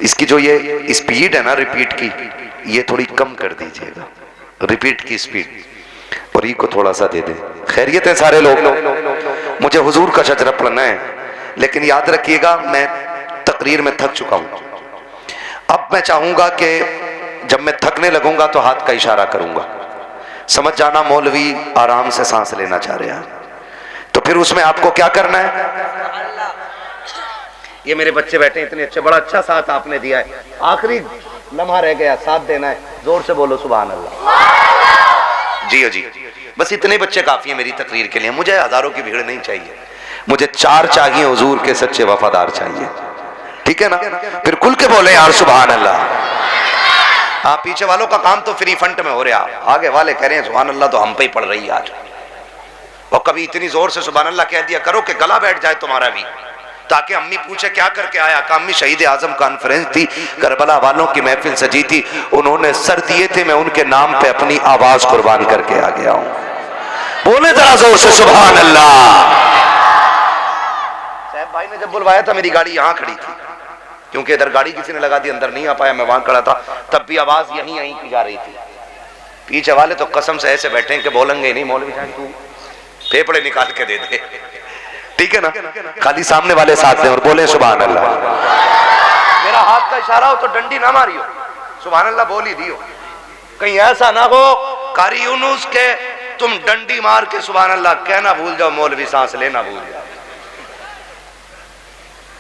इसकी जो ये स्पीड है ना रिपीट की, ये थोड़ी कम कर दीजिएगा, रिपीट की स्पीड, और ई को थोड़ा सा दे दे। खैरियत है सारे लोग, मुझे हुजूर का शजरा पढ़ना है, लेकिन याद रखिएगा मैं तकरीर में थक चुका हूं। अब मैं चाहूंगा कि जब मैं थकने लगूंगा तो हाथ का इशारा करूंगा, समझ जाना मौलवी आराम से सांस लेना चाह रहे हैं। तो फिर उसमें आपको क्या करना है, ये मेरे बच्चे बैठे इतने अच्छे, बड़ा अच्छा साथ आपने दिया है, आखिरी लम्हा रह गया, साथ देना है, जोर से बोलो सुभान अल्लाह। जी जी, बस इतने बच्चे काफी है मेरी तकरीर के लिए, मुझे हजारों की भीड़ नहीं चाहिए, मुझे 4 चाहिए, हुजूर के सच्चे वफादार चाहिए, ठीक है ना। फिर खुल के बोले यार सुभान अल्लाह। हाँ, पीछे वालों का काम तो फ्री फंड में हो रहा, आगे वाले कह रहे हैं सुभान अल्लाह तो हम पे ही पड़ रही है आज। और कभी इतनी जोर से सुभान अल्लाह कह दिया करो कि गला बैठ जाए तुम्हारा भी, ताकि अम्मी पूछे क्या करके आया। का अम्मी शहीद आजम कॉन्फ्रेंस थी, करबला वालों की महफिल सजी थी, उन्होंने सर दिए थे, मैं उनके नाम पे अपनी आवाज कुर्बान करके आ गया हूं। बोले जरा जोर से सुभान अल्लाह। साहब भाई ने जब बुलवाया था मेरी गाड़ी यहाँ खड़ी थी, क्योंकि इधर गाड़ी किसी ने लगा दी, अंदर नहीं आ पाया, मैं वहां खड़ा था, तब भी आवाज यहीं यहीं की जा रही थी। पीछे वाले तो कसम से ऐसे बैठे कि बोलेंगे नहीं, मौलवी साहब तू फेफड़े निकाल के दे दे, ठीक है ना। खाली सामने वाले साथ दें और बोले सुभान अल्लाह। मेरा हाथ का इशारा हो तो डंडी ना मारियो, सुभान अल्लाह बोल ही दियो, कहीं ऐसा ना हो कारी यूनुस के तुम डंडी मार के सुभान अल्लाह कहना भूल जाओ, मौलवी सांस लेना भूल जाओ।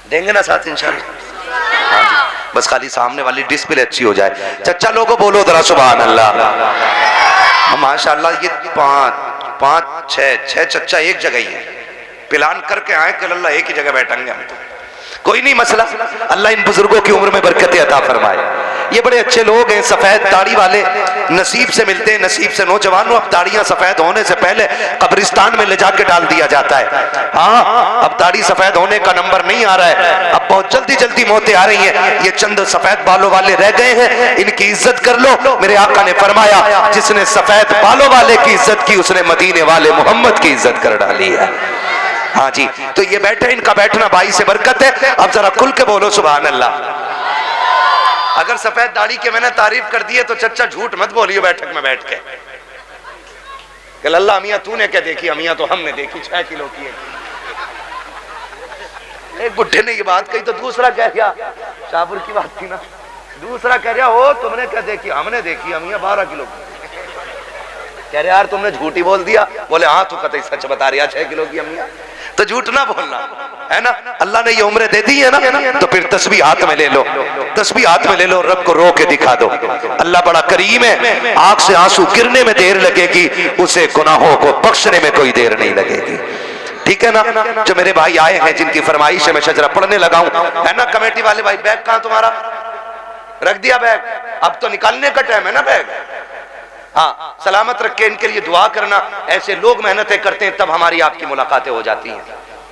देंगे ना साथ इंशाल्लाह। हाँ जी, बस खाली सामने वाली डिस्प्ले अच्छी हो जाए। चच्चा लोगों बोलो जरा सुभान अल्लाह। माशाअल्लाह ये 5-6 चच्चा एक जगह ही है, प्लान करके आए कल अल्लाह एक ही जगह बैठेंगे हम तो। कोई नहीं मसला। अल्लाह इन बुजुर्गों की उम्र में बरकत अता फरमाए। ये बड़े अच्छे लोग हैं, सफेद दाढ़ी वाले, नसीब से मिलते हैं, नसीब से। नौजवानों, अब दाढ़ियां सफेद होने से पहले कब्रिस्तान में ले जाके डाल दिया जाता है। हाँ, अब दाढ़ी सफेद होने का नंबर नहीं आ रहा है, अब बहुत जल्दी जल्दी मौतें आ रही हैं। ये चंद सफेद बालों वाले रह गए हैं, इनकी इज्जत कर लो। मेरे आका ने फरमाया, जिसने सफेद बालों वाले की इज्जत की, उसने मदीने वाले मोहम्मद की इज्जत कर डाली है। हाँ जी, तो ये बैठे, इनका बैठना भाई से बरकत है। अब जरा खुल के बोलो सुभान अल्लाह। अगर सफेद दाढ़ी के मैंने तारीफ कर दी है तो चच्चा झूठ मत बोलियो बैठक में बैठ के। कल अल्लाह अमिया तूने क्या देखी? अमिया तो हमने देखी 6 किलो की है। एक बुढ़े ने ये बात कही तो दूसरा कह गया, शाहपुर की बात थी ना, दूसरा कह रहा हो तुमने क्या देखी? हमने देखी अमिया 12 किलो की। कह रहे यार तुमने झूठी बोल दिया। बोले हाँ तू कतई सच बता रहा, 6 किलो की अमिया। तो झूठ ना बोलना है ना। अल्लाह ने ये उम्रें दे दी है ना, तो फिर तस्बीह हाथ में ले लो, तस्बीह हाथ में ले लो, रब को रो के दिखा दो। अल्लाह बड़ा करीम है, आंख से आंसू गिरने में देर लगेगी, उसे गुनाहों को बख्शने में कोई देर नहीं लगेगी। ठीक है ना। जो मेरे भाई आए हैं, जिनकी फरमाइश है मैं शजरा पढ़ने लगा हूं, है ना। कमेटी वाले भाई, बैग कहां तुम्हारा? रख दिया बैग? अब तो निकालने का टाइम है ना बैग। हाँ, सलामत रख के इनके लिए दुआ करना। ऐसे लोग मेहनतें करते हैं तब हमारी आपकी मुलाकातें हो जाती हैं।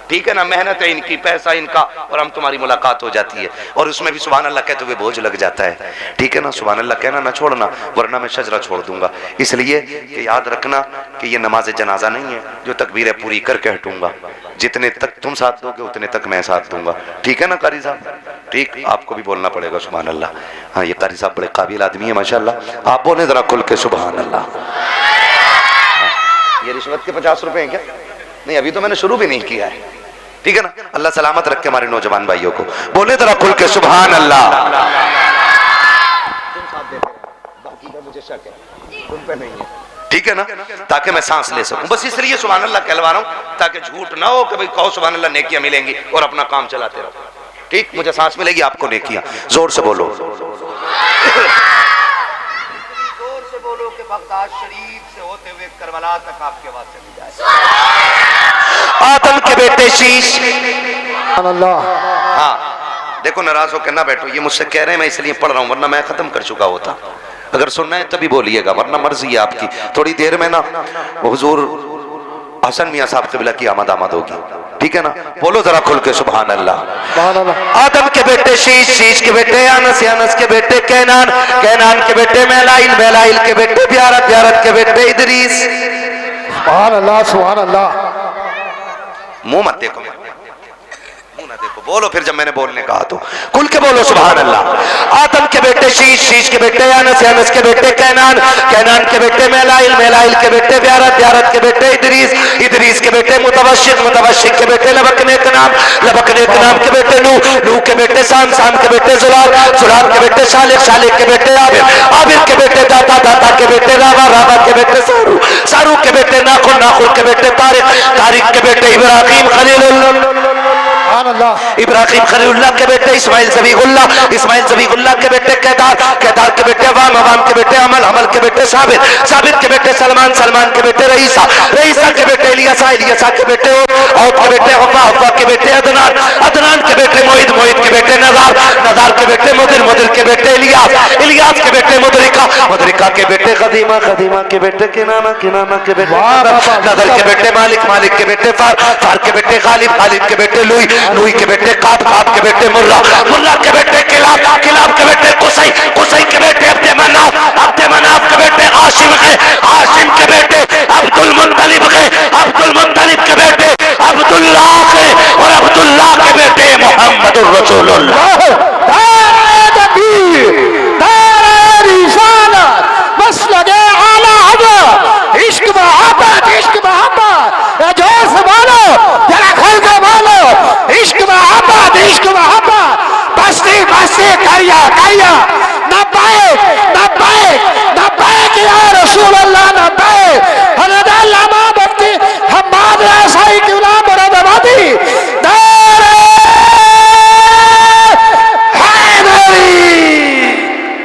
ठीक है ना, मेहनत है इनकी, पैसा इनका, और हम तुम्हारी मुलाकात हो जाती है। और उसमें भी सुभान अल्लाह कहते हुए बोझ लग जाता है। ठीक है ना, सुभान अल्लाह कहना ना छोड़ना, वरना मैं शजरा छोड़ दूंगा। इसलिए कि याद रखना कि ये नमाज जनाजा नहीं है जो तकबीरें पूरी करके हटूंगा। जितने तक तुम साथ दोगे उतने तक मैं साथ दूंगा। ठीक है ना कारी साहब? ठीक, आपको भी बोलना पड़ेगा सुभान अल्लाह। हाँ, ये कारी साहब बड़े काबिल आदमी है माशाल्लाह। आप बोले जरा खुल के सुभान अल्लाह। ये रिश्वत के 50 रुपए हैं क्या? नहीं, अभी तो मैंने शुरू भी नहीं किया है। ठीक है ना। अल्लाह सलामत रखे हमारे नौजवान भाइयों को। बोले जरा खुल के सुभान अल्लाह। तुम साथ देते रहो, बाकी का मुझे शक है, तुम पे नहीं है। ठीक है ना, ताकि मैं सांस ले सकूं। बस इसलिए सुभान अल्लाह कहलवा रहा हूं, ताकि झूठ ना हो कि भाई कहो सुभान अल्लाह नेकियां मिलेंगी और अपना काम चलाते रहो। ठीक, मुझे सांस मिलेगी, आपको नेकियां। जोर से बोलो, जोर से बोलो कि बगदाद शरीफ से होते हुए करबला तक आपकी आवाज चली जाए। आदम के बेटे शीश। अल्लाह। हाँ, देखो नाराज होकर ना बैठो, ये मुझसे कह रहे हैं मैं इसलिए पढ़ रहा हूं, वरना मैं खत्म कर चुका होता। अगर सुनना है तभी बोलिएगा, वरना मर्जी है आपकी। थोड़ी देर में ना हुजूर हसन मियां साहब क़िबला की आमद होगी। ठीक है ना, बोलो जरा खुल के सुभान अल्लाह। आदम के बेटे शीश, शीश के बेटे अनस, अनस के बेटे कैनान, कैनान के बेटे मैलाइल, मैलाइल के बेटे ब्यारत, ब्यारत के बेटे इदरीस। सुभान अल्लाह, सुभान अल्लाह। मुंह मत देखो, मुंह ना देखो, बोलो फिर जब मैंने बोलने कहा तो खुल के बोलो सुभान अल्लाह। आदम के बेटे शीश, शीश के बेटे अनस, अनस के बेटे कैनान, कैनान के बेटे मैलाइल, मैलाइल के बेटे ब्यारत, ब्यारत के बेटे इदरीस, इदरीस के बेटे मुतवशिक, मुतवशिक के बेटे लबकने का नाम, लबकने का नाम के बेटे नूह, नूह के बेटे साम, साम के बेटे जुलाल, जुलाल के बेटे शालिक, शालिक के बेटे आबिर, आबिर के बेटे दाता, दाता के बेटे रावा, रावा के बेटे सारू, सारू के बेटे नाखुन, नाखुन के बेटे तारिक, तारिक के बेटे इब्राहिम खलीलुल्लाह, इब्राहिम खलीलुल्लाह के बेटे इस्माइल ज़बीहुल्लाह, इस्माइल ज़बीहुल्लाह के बेटे केदार, केदार के बेटे अवाम, अवाम के बेटे अमल, अमल के बेटे साबिर, साबिर के बेटे सलमान, सलमान के बेटे रईसा, रईसा के बेटे इलियासा, इलियासा के बेटे औद के बेटे हव्वा, हव्वा के बेटे अदनान, अदनान के बेटे मोहित, मोहित के बेटे नज़ार, नज़ार के बेटे मुदिर, मुदिर के बेटे इलियास, इलियास के बेटे मुदरिका, मुदरिका के बेटे खदीमा, खदीमा के बेटे किनाना, किनाना के बेटे नदर के बेटे मालिक, मालिक के बेटे फार, फार के बेटे गालिब, गालिब के बेटे लुई, लुई के बेटे काब, काब के बेटे मुर्रा, मुर्रा के बेटे किलाब, किलाब के बेटे कुसै, कुसै के बेटे अब्दे मनाफ, अब्दे मनाफ के बेटे हाशिम है, हाशिम के बेटे अब्दुल मुत्तलिब है, अब्दुल मुत्तलिब के बेटे अब्दुल्लाह है, और अब्दुल्लाह के बेटे मोहम्मदुर रसूलुल्लाह। बस लगे आला हज़रत, इश्क मोहब्बत, इश्क मोहब्बत, जोर से बोलो, जरा खुल के बोलो, इश्क मोहब्बत, इश्क मोहब्बत, बस्ती बस्ती करिया करिया, नब्बे नब्बे नब्बे या रसूल अल्लाह, नब्बे हज़रत अल्लामा मुफ्ती हम्माद रसाई क़िबला मुरादाबादी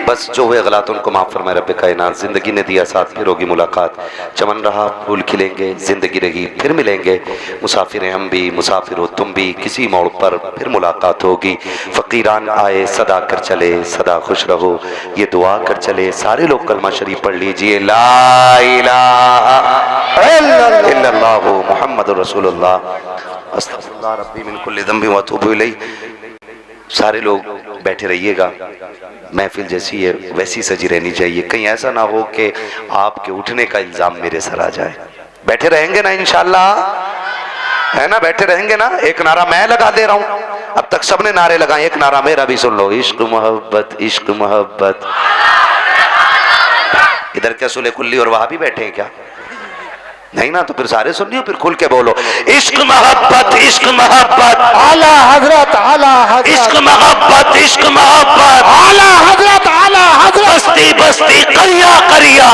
बस जो हुए गलत उनको माफ़ फरमाए रब्बे कायनात। ज़िंदगी ने दिया साथ, फिर होगी मुलाकात। चमन रहा फूल खिलेंगे, ज़िंदगी रही फिर मिलेंगे। मुसाफिर हैं हम भी, मुसाफिर हो तुम भी, किसी मोड़ पर फिर मुलाकात होगी। फ़कीरान आए सदा कर चले, सदा खुश रहो ये दुआ कर चले। सारे लोग कलमा शरीफ पढ़ लीजिए, ला इलाहा इल्लल्लाहु मुहम्मदुर रसूलुल्लाह अस्तगफिरुल्लाह रब्बी मिन कुल्लि ज़ंबि व अतूबु इलैह। सारे लोग बैठे रहिएगा, महफिल जैसी है वैसी सजी रहनी चाहिए। कहीं ऐसा ना हो कि आपके उठने का इल्जाम मेरे सर आ जाए। बैठे रहेंगे ना इंशाल्लाह, है ना? बैठे रहेंगे ना? एक नारा मैं लगा दे रहा हूं, अब तक सबने नारे लगाए, एक नारा मेरा भी सुन लो। इश्क मोहब्बत, इश्क मोहब्बत। इधर क्या सुले कुल्ली और वहां भी बैठे हैं क्या? नहीं ना, तो फिर सारे सुन लियो, फिर खुल के बोलो, इश्क मोहब्बत, इश्क मोहब्बत, आला हजरत, आला हजरत, इश्क मोहब्बत, इश्क मोहब्बत, आला हजरत, आला हजरत, बस्ती बस्ती करिया करिया,